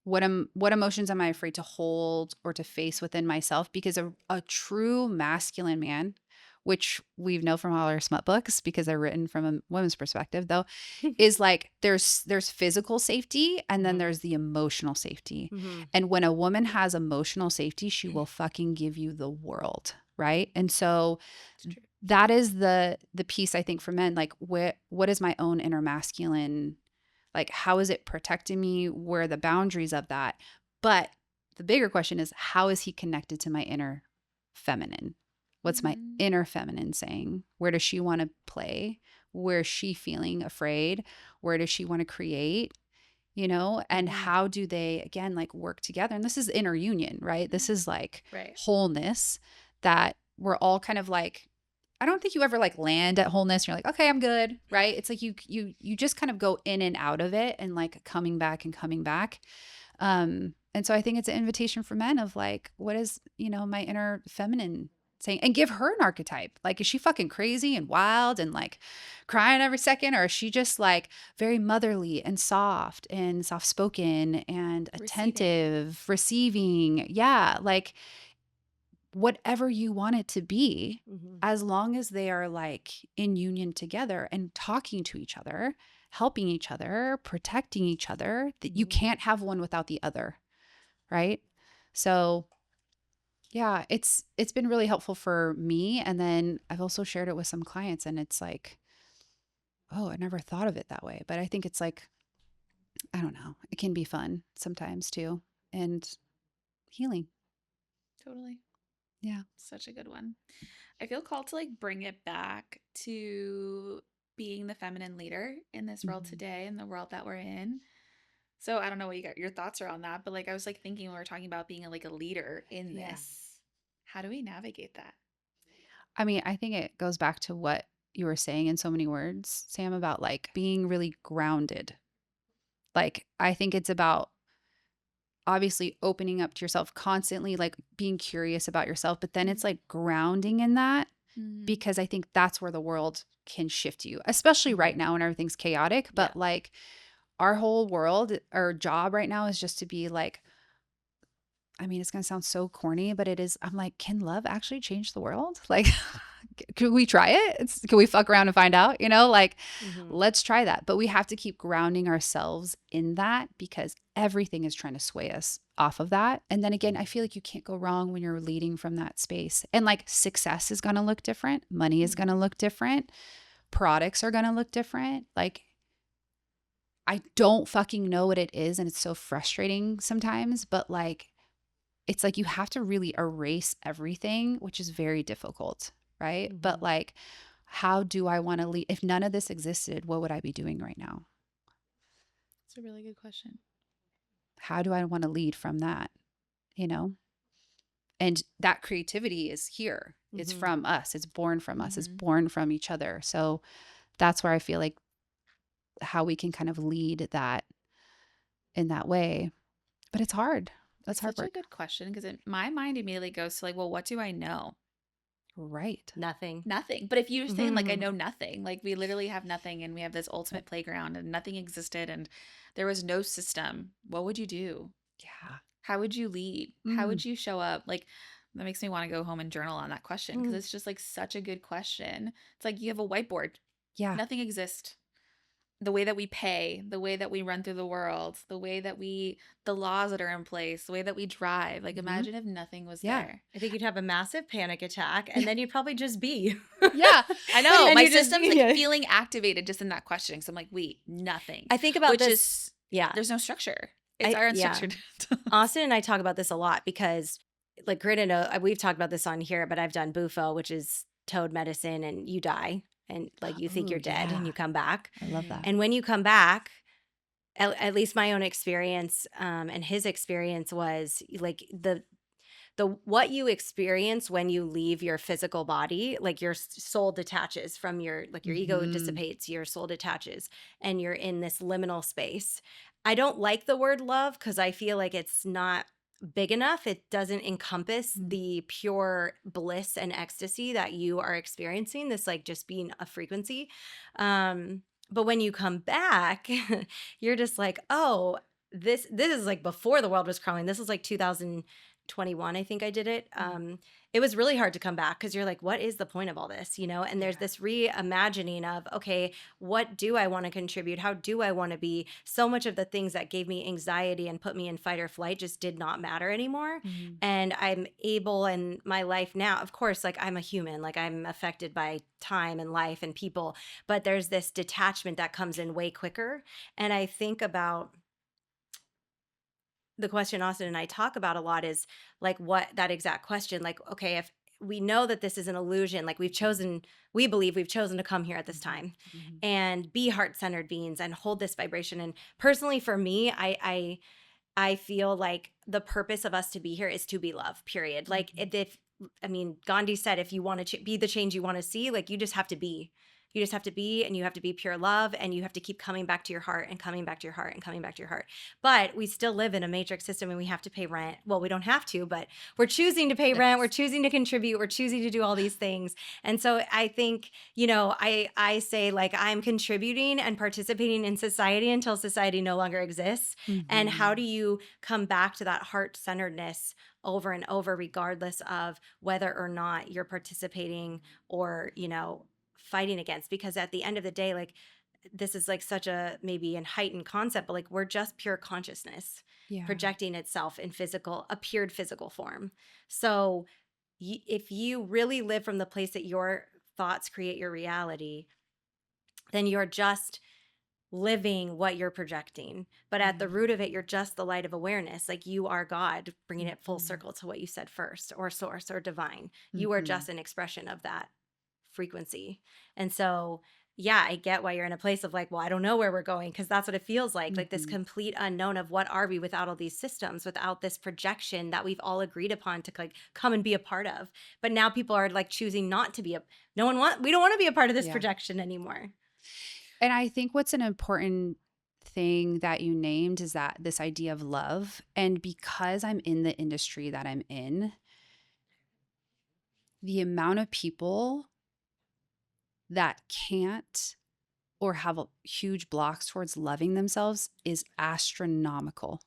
What emotions am I afraid to hold or to face within myself? Because a true masculine man, which we know from all our smut books because they're written from a woman's perspective though, is like there's physical safety and then Mhm. there's the emotional safety. Mhm. And when a woman has emotional safety, she will fucking give you the world, right? And so It's true. that is the piece I think for men, like what is my own inner masculine, like how is it protecting me, where are the boundaries of that? But the bigger question is, how is he connected to my inner feminine? What's my Mm-hmm. inner feminine saying? Where does she want to play? Where is she feeling afraid? Where does she want to create? And Mhm. how do they again like work together? And this is inner union, right? This is like Right. wholeness that we're all kind of like, I don't think you ever like land at wholeness. You're like, okay, I'm good, right? It's like you just kind of go in and out of it and like coming back and coming back. And so I think it's an invitation for men of like, what is, my inner feminine saying, and give her an archetype. Like, is she fucking crazy and wild and like crying every second? Or is she just like very motherly and soft spoken and Receiving. attentive, receiving? Yeah. Like whatever you want it to be, Mhm. as long as they are like in union together and talking to each other, helping each other, protecting each other, that you Mhm. can't have one without the other, right? So yeah, it's been really helpful for me. And then I've also shared it with some clients and it's like, oh, I never thought of it that way. But I think it's like, I don't know, it can be fun sometimes too. And healing. Totally. Yeah. Such a good one. I feel called to like bring it back to being the feminine leader in this world Mhm. today and the world that we're in. So I don't know what your thoughts are on that, but like I was like thinking when we were talking about being like a leader in Yeah. this, how do we navigate that? I mean, I think it goes back to what you were saying in so many words, Sam, about like being really grounded. Like, I think it's about obviously opening up to yourself constantly, like being curious about yourself, but then it's like grounding in that Mm-hmm. because I think that's where the world can shift you, especially Mhm. right now when everything's chaotic. Yeah. But like our whole world or job right now is just to be like, I mean, it's going to sound so corny, but it is. I'm like, can love actually change the world? Like, could we try it? Can we fuck around and find out? Like, Mhm. let's try that. But we have to keep grounding ourselves in that because everything is trying to sway us off of that. And then again, I feel like you can't go wrong when you're leading from that space. And like, success is going to look different, money is going to look different, products are going to look different. Like, I don't fucking know what it is. And it's so frustrating sometimes, but like, it's like you have to really erase everything, which is very difficult, right? But Mhm. like, how do I want to lead? If none of this existed, what would I be doing right now? That's a really good question. How do I want to lead from that? You know? And that creativity is here. It's Mhm. from us. It's born from us. It's Mhm. born from each other. So that's where I feel like how we can kind of lead that in that way. But it's hard. That's It's hard such a work. good question because my mind immediately goes to like, well, what do I know? Right. Nothing. Nothing. But if you're saying like I Mhm. know nothing, like we literally have nothing and we have this ultimate playground and nothing existed and there was no system, what would you do? Yeah. How would you lead? How Mm. would you show up? Like that makes me want to go home and journal on that question because Mm. it's just like such a good question. It's like you have a whiteboard. Yeah. Nothing exists. The way that we pay, the way that we run through the world, the laws that are in place, the way that we drive. Like Hmm. imagine if nothing was Yeah. there. I think you'd have a massive panic attack, and then you'd probably just be. Yeah. I know. And My you just system's be. like Yeah. feeling activated just in that question. So I'm like, wait, nothing. I think about Which this. is Yeah. there's no structure. It's our Yeah. unstructured. Austin and I talk about this a lot because, like, Grit and we've talked about this on here, but I've done Bufo, which is toad medicine, and you die, and like you think Oh, you're dead, and yeah. you come back, I love Mhm. that. and when you come back, at least my own experience, and his experience was like the what you experience when you leave your physical body, like your soul detaches from your ego Hmm. dissipates, your soul detaches, and you're in this liminal space. I don't like the word love because I feel like it's not big enough. It doesn't encompass the pure bliss and ecstasy that you are experiencing, this like just being a frequency. But when you come back, you're just like, oh, this is like before the world was crumbling. This was like 2021, I think I did it. It was really hard to come back because you're like, what is the point of all this? And there's this reimagining of, okay, what do I want to contribute? How do I want to be? So much of the things that gave me anxiety and put me in fight or flight just did not matter anymore. Mhm. And I'm able in my life now, of course, like I'm a human, like I'm affected by time and life and people, but there's this detachment that comes in way quicker. And I think about the question Austin and I talk about a lot is like what that exact question, like, okay, if we know that this is an illusion, like we believe we've chosen to come here at this time Hmm. and be heart-centered beings and hold this vibration. And personally for me, I feel like the purpose of us to be here is to be love, period. Like if I mean, Gandhi said, if you want to be the change you want to see, like you just have to be. You just have to be, and you have to be pure love, and you have to keep coming back to your heart and coming back to your heart and coming back to your heart. But we still live in a matrix system and we have to pay rent. Well, we don't have to, but we're choosing to pay rent. We're choosing to contribute. We're choosing to do all these things. And so I think, I say like I'm contributing and participating in society until society no longer exists. And how do you come back to that heart-centeredness over and over, regardless of whether or not you're participating or, fighting against? Because at the end of the day, like this is like such a maybe an heightened concept, but like we're just pure consciousness Yeah. projecting itself in appeared physical form. So if you really live from the place that your thoughts create your reality, then you're just living what you're projecting. But at the root of it, you're just the light of awareness. Like you are God, bringing it full circle to what you said first, or source or divine. You are just an expression of that frequency. And so, yeah, I get why you're in a place of like, well, I don't know where we're going, because that's what it feels like this complete unknown of what are we without all these systems, without this projection that we've all agreed upon to like come and be a part of. But now people are like choosing not to be we don't want to be a part of this Yeah. projection anymore. And I think what's an important thing that you named is that this idea of love. And because I'm in the industry that I'm in, the amount of people that can't or have huge blocks towards loving themselves is astronomical.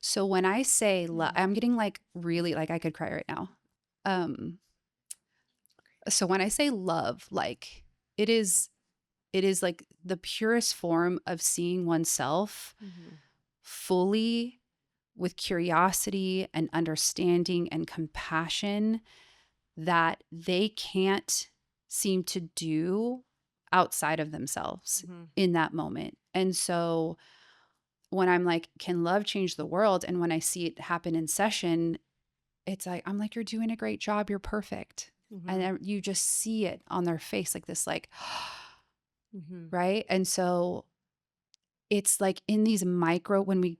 So when I say love, I'm getting like really like I could cry right now. Um so when I say love, like it is like the purest form of seeing oneself fully with curiosity and understanding and compassion that they can't seem to do outside of themselves in that moment. And so when I'm like, can love change the world? And when I see it happen in session, it's like, I'm like, you're doing a great job. You're perfect. And then you just see it on their face like this, like, right. And so it's like in these micro, when we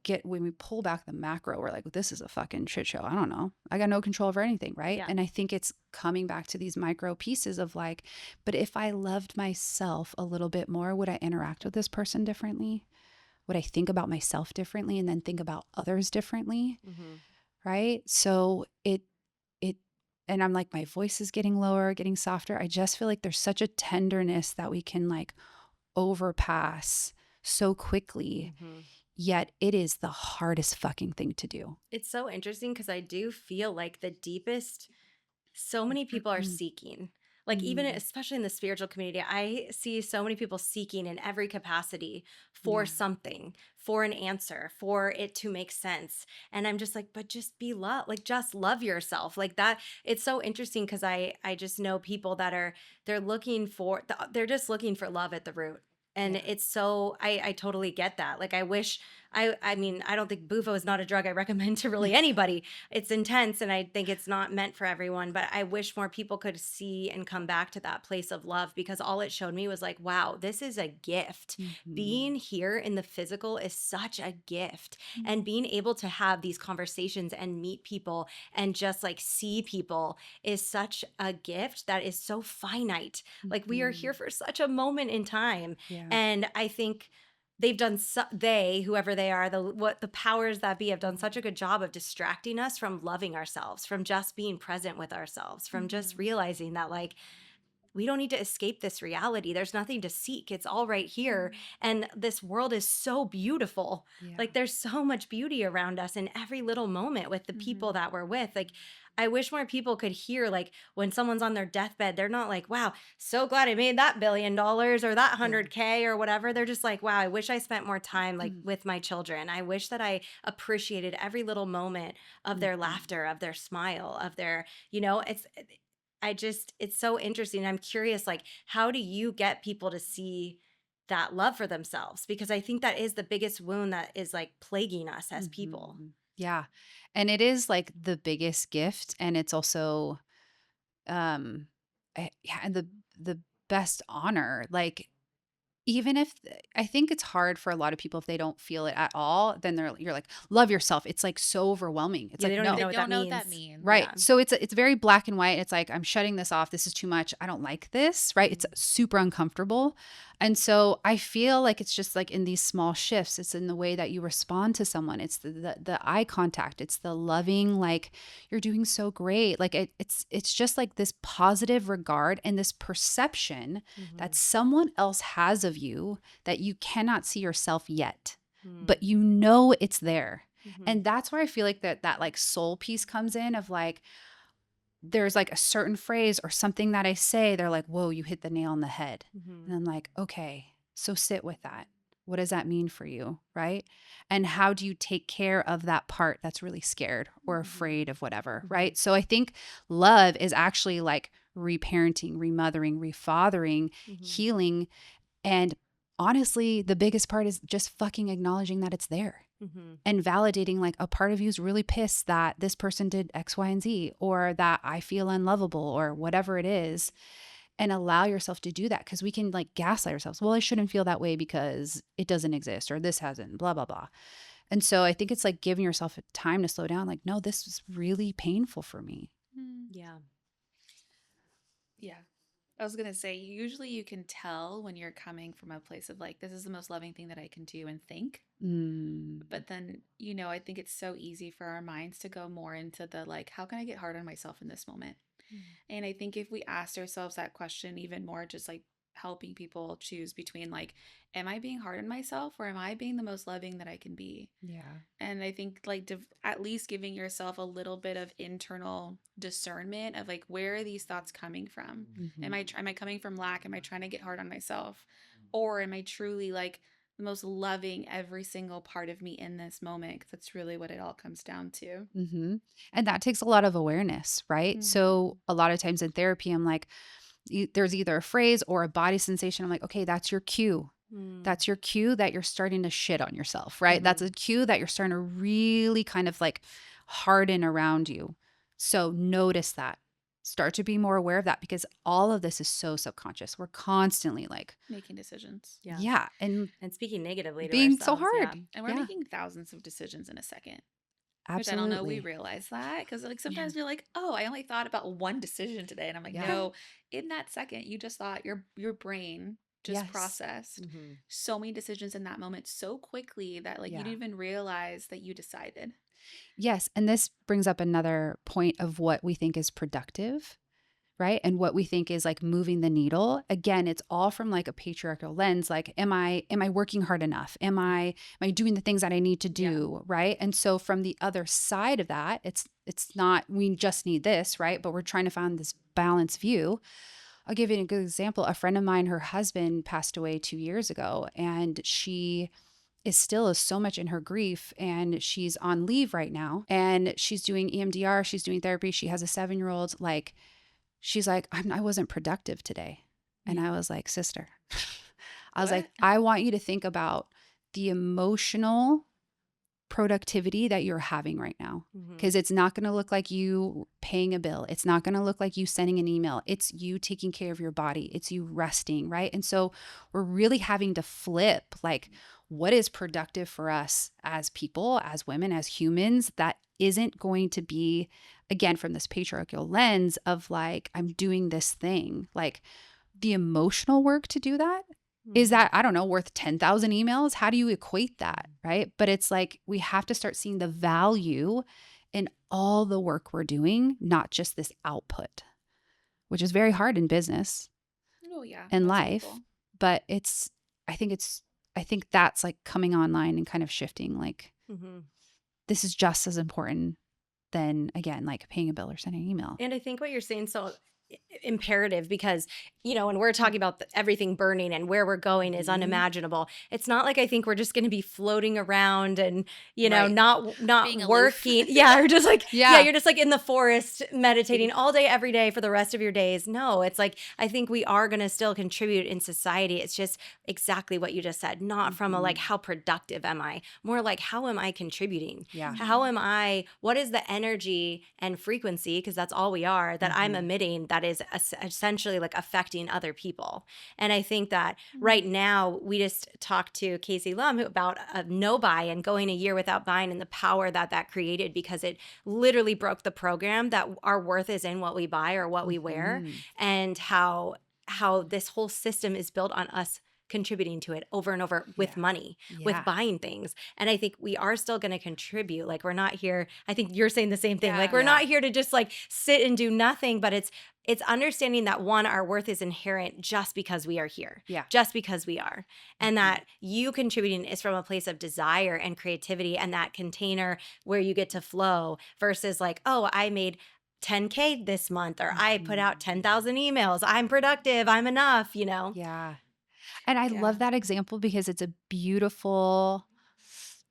pull back the macro, we're like, this is a fucking shit show. I don't know. I got no control over anything. Right. Yeah. And I think it's coming back to these micro pieces of like, but if I loved myself a little bit more, would I interact with this person differently? Would I think about myself differently and then think about others differently? Mm-hmm. Right. So and I'm like, my voice is getting lower, getting softer. I just feel like there's such a tenderness that we can like overpass so quickly, Mm-hmm. yet it is the hardest fucking thing to do. It's so interesting because I do feel like the deepest, so many people are seeking. Like, even especially in the spiritual community, I see so many people seeking in every capacity for something, for an answer, for it to make sense. And I'm just like, but just be love, like just love yourself. Like that. It's so interesting because I just know people that are, they're just looking for love at the root. And it's so, I totally get that. Like, I wish, I mean, I don't think Bufo is not a drug I recommend to really anybody. It's intense and I think it's not meant for everyone, but I wish more people could see and come back to that place of love, because all it showed me was like, wow, this is a gift. Being here in the physical is such a gift. And being able to have these conversations and meet people and just like see people is such a gift that is so finite. Like, we are here for such a moment in time. And I think they've done whoever they are, the powers that be have done such a good job of distracting us from loving ourselves, from just being present with ourselves, from just realizing that like we don't need to escape this reality. There's nothing to seek. It's all right here. And this world is so beautiful. Like, there's so much beauty around us in every little moment with the people that we're with. Like, I wish more people could hear, like, when someone's on their deathbed, they're not like, wow, so glad I made that $1 billion or that 100K or whatever. They're just like, wow, I wish I spent more time like with my children. I wish that I appreciated every little moment of their laughter, of their smile, of their, it's so interesting. I'm curious, like, how do you get people to see that love for themselves? Because I think that is the biggest wound that is like plaguing us as people. Yeah. And it is like the biggest gift. And it's also, and the best honor. Like, even if I think it's hard for a lot of people if they don't feel it at all, then you're like, love yourself. It's like so overwhelming. It's Yeah, like, they don't no. even know They what don't know what that that means. means. Right. Yeah. So it's very black and white. It's like, I'm shutting this off. This is too much. I don't like this. Right. It's super uncomfortable. And so I feel like it's just like in these small shifts, it's in the way that you respond to someone. It's the eye contact. It's the loving, like, you're doing so great. Like it's just like this positive regard and this perception that someone else has of you that you cannot see yourself yet, but you know it's there. And that's where I feel like that like soul piece comes in of like, there's like a certain phrase or something that I say, they're like, whoa, you hit the nail on the head. And I'm like, okay, so sit with that. What does that mean for you? Right. And how do you take care of that part that's really scared or afraid of whatever? Right. So I think love is actually like reparenting, remothering, refathering, healing. And honestly, the biggest part is just fucking acknowledging that it's there. And validating, like, a part of you is really pissed that this person did X, Y, and Z, or that I feel unlovable or whatever it is, and allow yourself to do that. Because we can like gaslight ourselves. Well, I shouldn't feel that way because it doesn't exist or this hasn't, blah, blah, blah. And so I think it's like giving yourself time to slow down. Like, no, this is really painful for me. Yeah. Yeah. I was going to say, usually you can tell when you're coming from a place of like, this is the most loving thing that I can do and think. But then, I think it's so easy for our minds to go more into the like, how can I get hard on myself in this moment? And I think if we asked ourselves that question even more, just like helping people choose between like, am I being hard on myself or am I being the most loving that I can be? Yeah. And I think like at least giving yourself a little bit of internal discernment of like, where are these thoughts coming from? Am I coming from lack? Am I trying to get hard on myself? Or am I truly like the most loving every single part of me in this moment? Because that's really what it all comes down to. And that takes a lot of awareness, right? So a lot of times in therapy, I'm like, there's either a phrase or a body sensation. I'm like, okay, that's your cue. That's your cue that you're starting to shit on yourself, right? That's a cue that you're starting to really kind of like harden around you. So notice that. start to be more aware of that, because all of this is so subconscious. We're constantly like, Making decisions. Yeah. yeah, and And speaking negatively to being so ourselves. Yeah. hard. And we're Yeah, making thousands of decisions in a second. Which I don't know we absolutely. realize that, because like Yeah. sometimes you're like, "Oh, I only thought about one decision today." And I'm like, Yeah. "No, in that second you just thought your brain just Yes. processed Mm-hmm. so many decisions in that moment so quickly that like you Yeah. didn't even realize that you decided." Yes. And this brings up another point of what we think is productive, right? And what we think is like moving the needle. Again, it's all from like a patriarchal lens. Like, am I working hard enough? Am I doing the things that I need to Yeah. do? Right. And so from the other side of that, it's not we just need this, right? But we're trying to find this balanced view. I'll give you a good example. A friend of mine, her husband passed away 2 years ago, and she is still so much in her grief, and she's on leave right now, and she's doing EMDR, she's doing therapy. She has a 7-year-old. Like, she's like, I wasn't productive today. And I was like, sister, I was like, What? I want you to think about the emotional productivity that you're having right now. Mm-hmm. Because it's not going to look like you paying a bill. It's not going to look like you sending an email. It's you taking care of your body. It's you resting, right? And so we're really having to flip like what is productive for us as people, as women, as humans, that isn't going to be, again, from this patriarchal lens of like, I'm doing this thing. Like, the emotional work to do that, is that, I don't know, worth 10,000 emails? How do you equate that? Right. But it's like we have to start seeing the value in all the work we're doing, not just this output, which is very hard in business Oh yeah, and that's life. helpful. But I think that's like coming online and kind of shifting. Like, Mm-hmm. this is just as important than, again, like paying a bill or sending an email. And I think what you're saying so imperative because when we're talking about everything burning and where we're going is Mhm. unimaginable. It's not like I think we're just going to be floating around and Right. not Being aloof. working. Yeah, or just like Yeah. you're just like in the forest meditating all day every day for the rest of your days. No, it's like I think we are going to still contribute in society. It's just exactly what you just said, not from a like Mhm. how productive am I? More like how am I contributing? Yeah. How am I, what is the energy and frequency, because that's all we are, that I'm Mhm. emitting that is essentially like affecting other people. And I think that Mm. right now, we just talked to Casey Lum about a no buy and going a year without buying and the power that that created, because it literally broke the program that our worth is in what we buy or what we wear, Mhm. and how this whole system is built on us contributing to it over and over with Yeah. money, with Yeah. buying things. And I think we are still going to contribute. Like, we're not here. I think you're saying the same thing. Yeah. Like, we're Yeah. not here to just like sit and do nothing, but it's understanding that, one, our worth is inherent just because we are here, Yeah. just because we are. And Mhm. that you contributing is from a place of desire and creativity and that container where you get to flow, versus like, oh, I made 10K this month, or I put out Mhm. 10,000 emails. I'm productive. I'm enough, Yeah. And I Yeah. love that example because it's a beautiful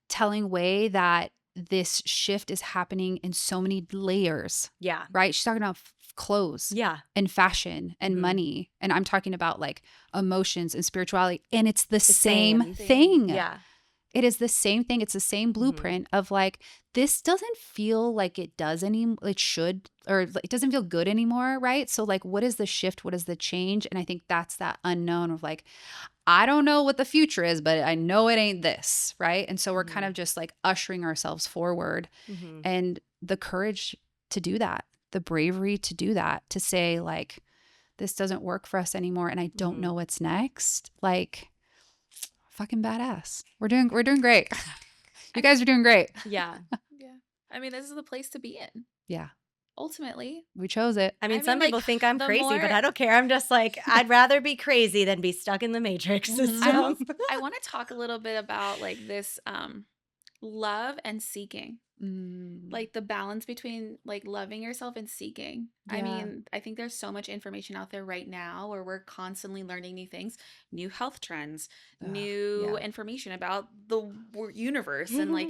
telling way that this shift is happening in so many layers, Yeah. right? She's talking about clothes Yeah. and fashion and Mhm. money. And I'm talking about like emotions and spirituality. And it's the same same. thing. Yeah. It is the same thing. It's the same Mhm. blueprint of like, this doesn't feel like it should, or it doesn't feel good anymore, right? So like, what is the shift? What is the change? And I think that's that unknown of like, I don't know what the future is, but I know it ain't this, right? And so we're kind Mhm. of just like ushering ourselves forward, Mhm. and the courage to do that, the bravery to do that, to say like, this doesn't work for us anymore and I don't Mhm. know what's next. Like, fucking badass. We're doing great. You guys are doing great. Yeah. Yeah. I mean, this is the place to be in. Yeah, Ultimately. we chose it. I mean, I some mean, like, people think I'm the crazy, but more I don't care. I'm just like, I'd rather be crazy than be stuck in the matrix Mhm. system. I want to talk a little bit about like this love and seeking. Mm, Like the balance between like loving yourself and seeking. I yeah. mean, I think there's so much information out there right now where we're constantly learning new things, new health trends, Ugh, new yeah. information about the universe. And like,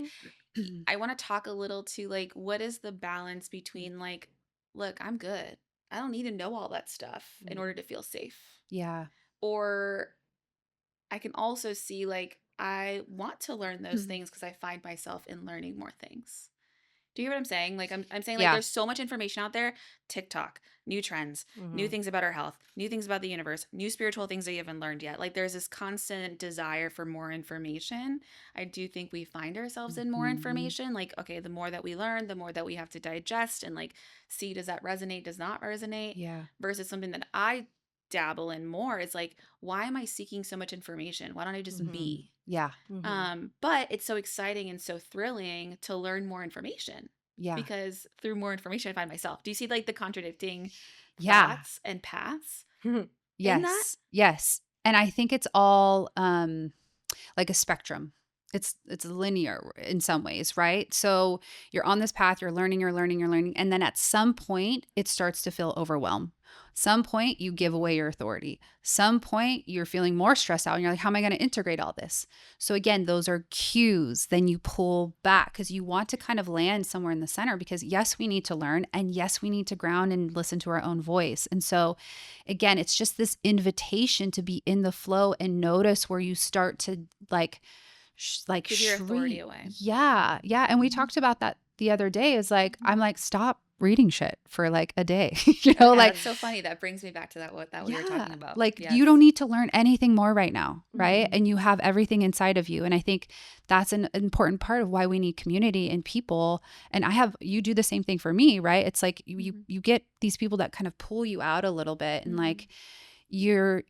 I want to talk a little to like, what is the balance between like, look, I'm good. I don't need to know all that stuff in order to feel safe. Yeah. Or I can also see like, I want to learn those things because I find myself in learning more things. Do you hear what I'm saying? Like I'm saying like Yeah. there's so much information out there. TikTok, new trends, new things about our health, new things about the universe, new spiritual things that you haven't learned yet. Like there's this constant desire for more information. I do think we find ourselves in more Mhm. information. Like, okay, the more that we learn, the more that we have to digest and like see does that resonate, does not resonate, Yeah. versus something that I dabble in more. It's like, why am I seeking so much information? Why don't I just Mhm. be? Yeah. But it's so exciting and so thrilling to learn more information Yeah. because through more information, I find myself. Do you see like the contradicting Yeah. thoughts and paths in that? Yes. Yes. And I think it's all like a spectrum. It's linear in some ways, right? So you're on this path, you're learning, and then at some point it starts to feel overwhelmed. Some point you give away your authority. Some point you're feeling more stressed out and you're like, how am I going to integrate all this? So again, those are cues. Then you pull back because you want to kind of land somewhere in the center because yes, we need to learn and yes, we need to ground and listen to our own voice. And so again, it's just this invitation to be in the flow and notice where you start to like Give your authority shrink. away. Yeah. Yeah. And we Mhm. talked about that the other day is like, Mhm. I'm like, stop reading shit for like a day, you know, Yeah, like, that's so funny. That brings me back to that we were yeah, talking about. like Yes. you don't need to learn anything more right now. Right. Mhm. And you have everything inside of you. And I think that's an important part of why we need community and people. And you do the same thing for me, right? It's like Mhm. you get these people that kind of pull you out a little bit and Mhm. like, you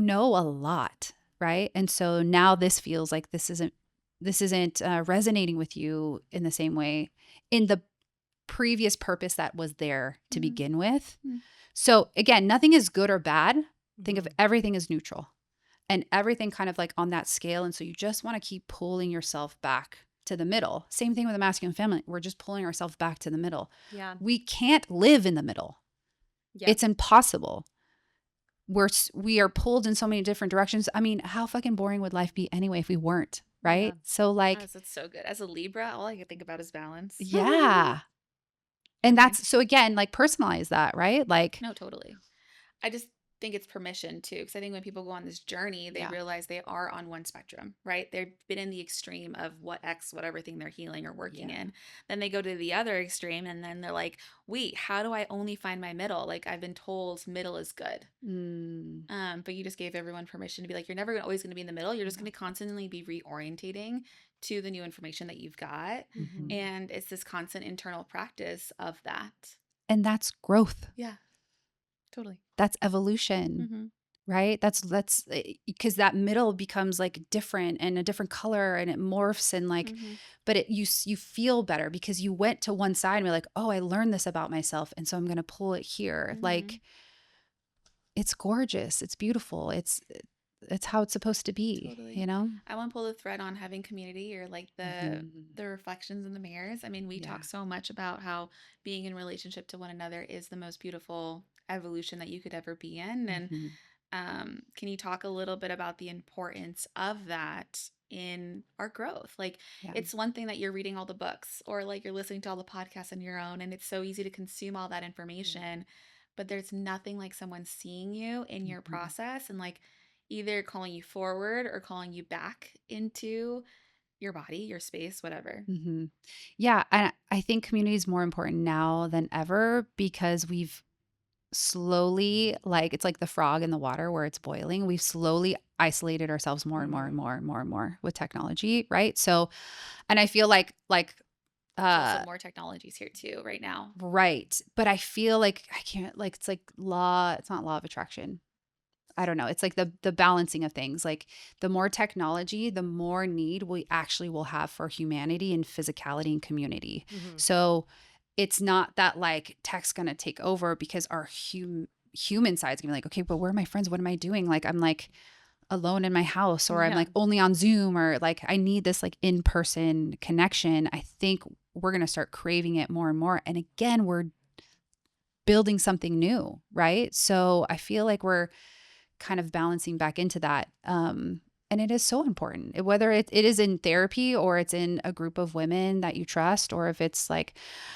know a lot, right? And so now this feels like this isn't resonating with you in the same way in the previous purpose that was there to Mhm. begin with. Mhm. So again, nothing is good or bad. Think of Mhm. everything as neutral and everything kind of like on that scale. And so you just want to keep pulling yourself back to the middle. Same thing with the masculine and feminine. We're just pulling ourselves back to the middle. Yeah. We can't live in the middle. Yeah. It's impossible. We are pulled in so many different directions. I mean, how fucking boring would life be anyway if we weren't, right? Yeah. So like, That's so good. As a Libra, all I can think about is balance. yeah. And Agreed. that's so again, like personalize that, right? Like, No, totally. I just think it's permission too, because I think when people go on this journey, they yeah. realize they are on one spectrum, right? They've been in the extreme of whatever thing they're healing or working Yeah. in. Then they go to the other extreme, and then they're like, "Wait, how do I only find my middle? Like I've been told middle is good." Mm, But you just gave everyone permission to be like, "You're never always going to be in the middle. You're just no. going to constantly be reorientating to the new information that you've got." Mhm. And it's this constant internal practice of that. And that's growth. Yeah, totally. That's evolution, Mm-hmm. right? That's because that middle becomes like different and a different color and it morphs and like, Mm-hmm. but you feel better because you went to one side and you're like, oh, I learned this about myself. And so I'm going to pull it here. Mm-hmm. Like, it's gorgeous. It's beautiful. It's how it's supposed to be, Totally. you know? I want to pull the thread on having community or like Mhm. the reflections in the mirrors. I mean, we Yeah. talk so much about how being in relationship to one another is the most beautiful evolution that you could ever be in. And Mhm. can you talk a little bit about the importance of that in our growth? Like, Yeah. it's one thing that you're reading all the books or like you're listening to all the podcasts on your own, and it's so easy to consume all that information. But there's nothing like someone seeing you in your Mhm. process and like either calling you forward or calling you back into your body, your space, whatever. Mhm. Yeah, I think community is more important now than ever because we've slowly like it's like the frog in the water where it's boiling. We've slowly isolated ourselves more and more and Mhm. more and more and more with technology, right? So, and I feel like There's also uh more technologies here too right now. right, but I feel like I can't like it's like it's not law of attraction. I don't know. It's like the balancing of things. Like the more technology, the more need we actually will have for humanity and physicality and community. Mhm. So it's not that like tech's gonna take over because our human side's gonna be like, okay, but where are my friends? What am I doing? Like I'm like alone in my house or I'm Yeah. like only on Zoom or like I need this like in-person connection. I think we're gonna start craving it more and more. And again, we're building something new, right? So I feel like we're kind of balancing back into that. And it is so important, whether it is in therapy or it's in a group of women that you trust, or if it's like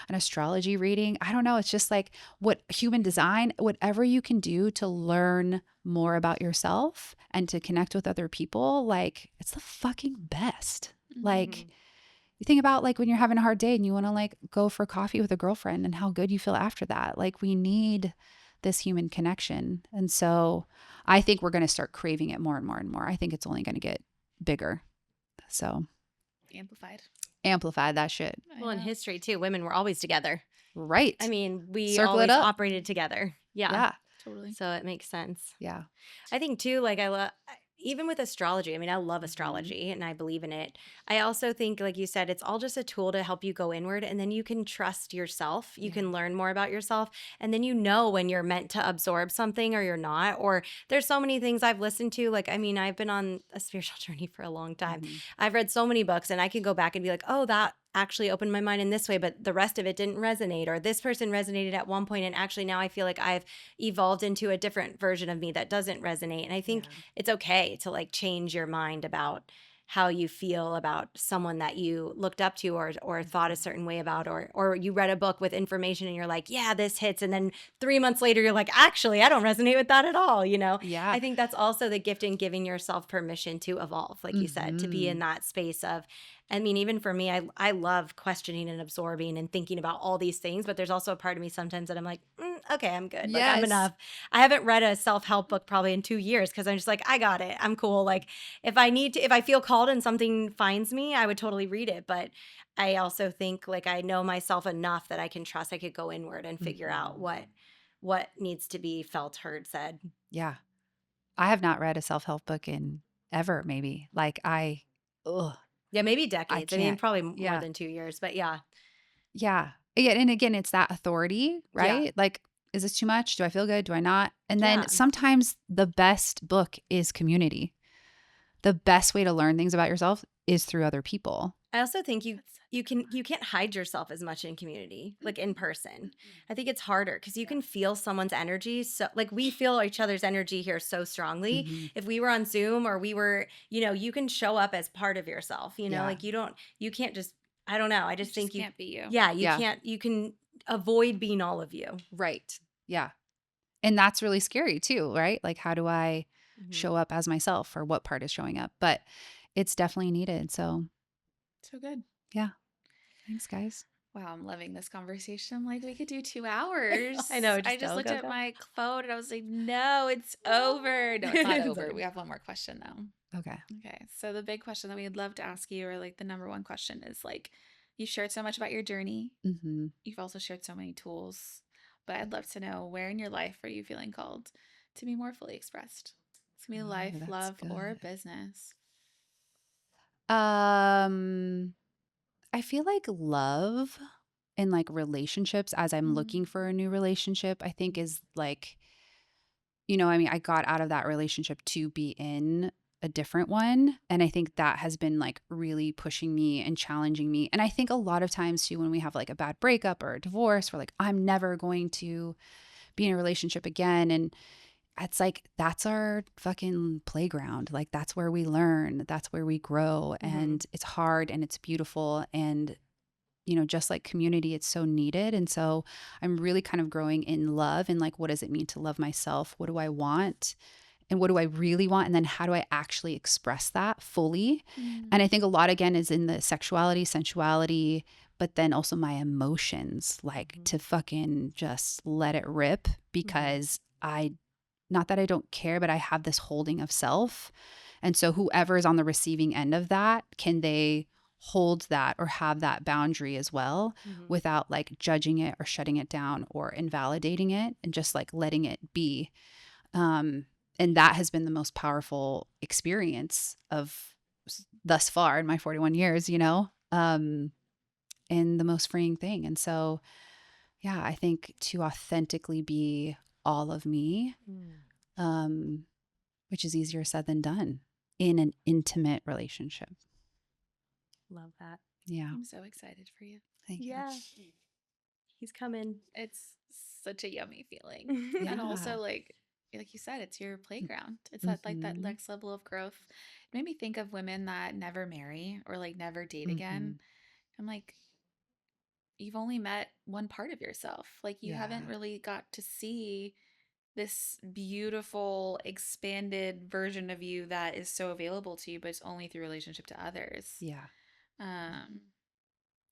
an astrology reading. I don't know. It's just like what human design, whatever you can do to learn more about yourself and to connect with other people, like it's the fucking best. Mhm. Like You think about like when you're having a hard day and you want to like go for coffee with a girlfriend and how good you feel after that. Like we need this human connection. And so I think we're going to start craving it more and more and more. I think it's only going to get bigger. So Amplified. amplify that shit. Well, in history too, women were always together. Right. I mean, we Circle it always up. operated together. Yeah. Yeah. Totally. So it makes sense. Yeah. I think too, like I love, even with astrology, I mean, I love Mhm. astrology and I believe in it. I also think, like you said, it's all just a tool to help you go inward, and then you can trust yourself. You Yeah. can learn more about yourself, and then you know when you're meant to absorb something or you're not. Or there's so many things I've listened to. Like, I mean, I've been on a spiritual journey for a long time. Mhm. I've read so many books, and I can go back and be like, oh, that actually opened my mind in this way, but the rest of it didn't resonate, or this person resonated at one point, and actually now I feel like I've evolved into a different version of me that doesn't resonate. And I think it's okay to like change your mind about how you feel about someone that you looked up to or thought a certain way about, or you read a book with information and you're like, yeah, this hits, and then 3 months later you're like, actually I don't resonate with that at all, you know. Yeah. I think that's also the gift in giving yourself permission to evolve, like you said, to be in that space of, I mean, even for me, I love questioning and absorbing and thinking about all these things, but there's also a part of me sometimes that I'm like, okay, I'm good. Like, I'm Yes. enough. I haven't read a self-help book probably in 2 years because I'm just like, I got it. I'm cool. Like, if I need to, if I feel called and something finds me, I would totally read it. But I also think like I know myself enough that I can trust I could go inward and figure out what needs to be felt, heard, said. Yeah. I have not read a self-help book in ever, maybe. Like ugh, Yeah, maybe I decades. I mean, can't. probably more Yeah. than 2 years, but yeah. Yeah. Yeah. And again, it's that authority, Yeah. right? Like, is this too much? Do I feel good? Do I not? And then Yeah. sometimes the best book is community. The best way to learn things about yourself is through other people. I also think you can't hide yourself as much in community, like in person. I think it's harder because you can feel someone's energy. So like we feel each other's energy here so strongly. Mhm. If we were on Zoom or we were, you know, you can show up as part of yourself, you know, Yeah. like you can't just, I don't know. I just think can't be you. yeah, Yeah. you can avoid being all of you. Right. Yeah. And that's really scary too, right? Like, how do I show up as myself, or what part is showing up? But it's definitely needed. So, So good. yeah. Thanks, guys. Wow, I'm loving this conversation. I'm like, we could do 2 hours. I know, I just just go, looked go, at go. my phone and I was like, no, it's over. No, it's not It's over. over. We have one more question though. Okay. Okay. So the big question that we'd love to ask you, or like the number one question, is like, you shared so much about your journey. Mm-hmm. You've also shared so many tools, but I'd love to know, where in your life are you feeling called to be more fully expressed? It's gonna be life, that's love, or good. business. I feel like love and like relationships, as I'm looking for a new relationship, I think is like, I mean, I got out of that relationship to be in a different one. And I think that has been like really pushing me and challenging me. And I think a lot of times too, when we have like a bad breakup or a divorce, we're like, I'm never going to be in a relationship again. And it's like, that's our fucking playground. Like, that's where we learn, that's where we grow. And it's hard and it's beautiful. And just like community, it's so needed. And so I'm really kind of growing in love and like, what does it mean to love myself? What do I want? And what do I really want? And then how do I actually express that fully? And I think a lot, again, is in the sexuality, sensuality, but then also my emotions, like to fucking just let it rip, because not that I don't care, but I have this holding of self. And so whoever is on the receiving end of that, can they hold that or have that boundary as well, without like judging it or shutting it down or invalidating it, and just like letting it be. And that has been the most powerful experience of thus far in my 41 years, and the most freeing thing. And so, yeah, I think to authentically be all of me, which is easier said than done in an intimate relationship. Love that. Yeah. I'm so excited for you. Thank you. Yeah. He's coming. It's such a yummy feeling. Yeah. And also like you said, it's your playground. It's that like that next level of growth. It made me think of women that never marry or like never date again. I'm like, you've only met one part of yourself. Like you haven't really got to see this beautiful expanded version of you that is so available to you, but it's only through relationship to others. Yeah.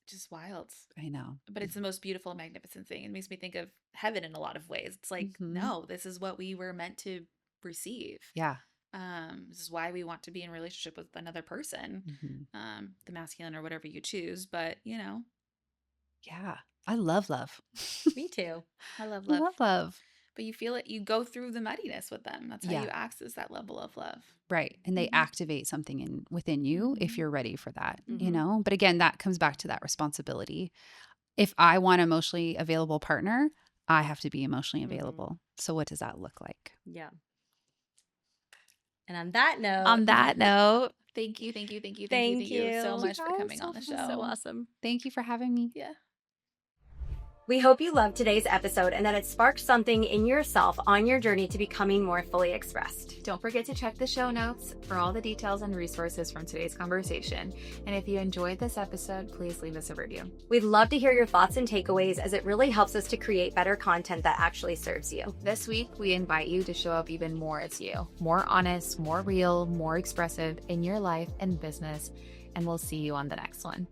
Just wild. I know. But it's the most beautiful, magnificent thing. It makes me think of heaven in a lot of ways. It's like, no, this is what we were meant to receive. Yeah. This is why we want to be in a relationship with another person, the masculine or whatever you choose. But, Yeah. I love love. Me too. I love I love. love love. But you feel it, you go through the muddiness with them. That's how you access that level of love. Right. And they activate something within you if you're ready for that, But again, that comes back to that responsibility. If I want an emotionally available partner, I have to be emotionally available. So what does that look like? Yeah. And on that note, thank you so much for coming on the show. So awesome. Thank you for having me. Yeah. We hope you loved today's episode and that it sparked something in yourself on your journey to becoming more fully expressed. Don't forget to check the show notes for all the details and resources from today's conversation. And if you enjoyed this episode, please leave us a review. We'd love to hear your thoughts and takeaways, as it really helps us to create better content that actually serves you. This week, we invite you to show up even more as you. More honest, more real, more expressive in your life and business. And we'll see you on the next one.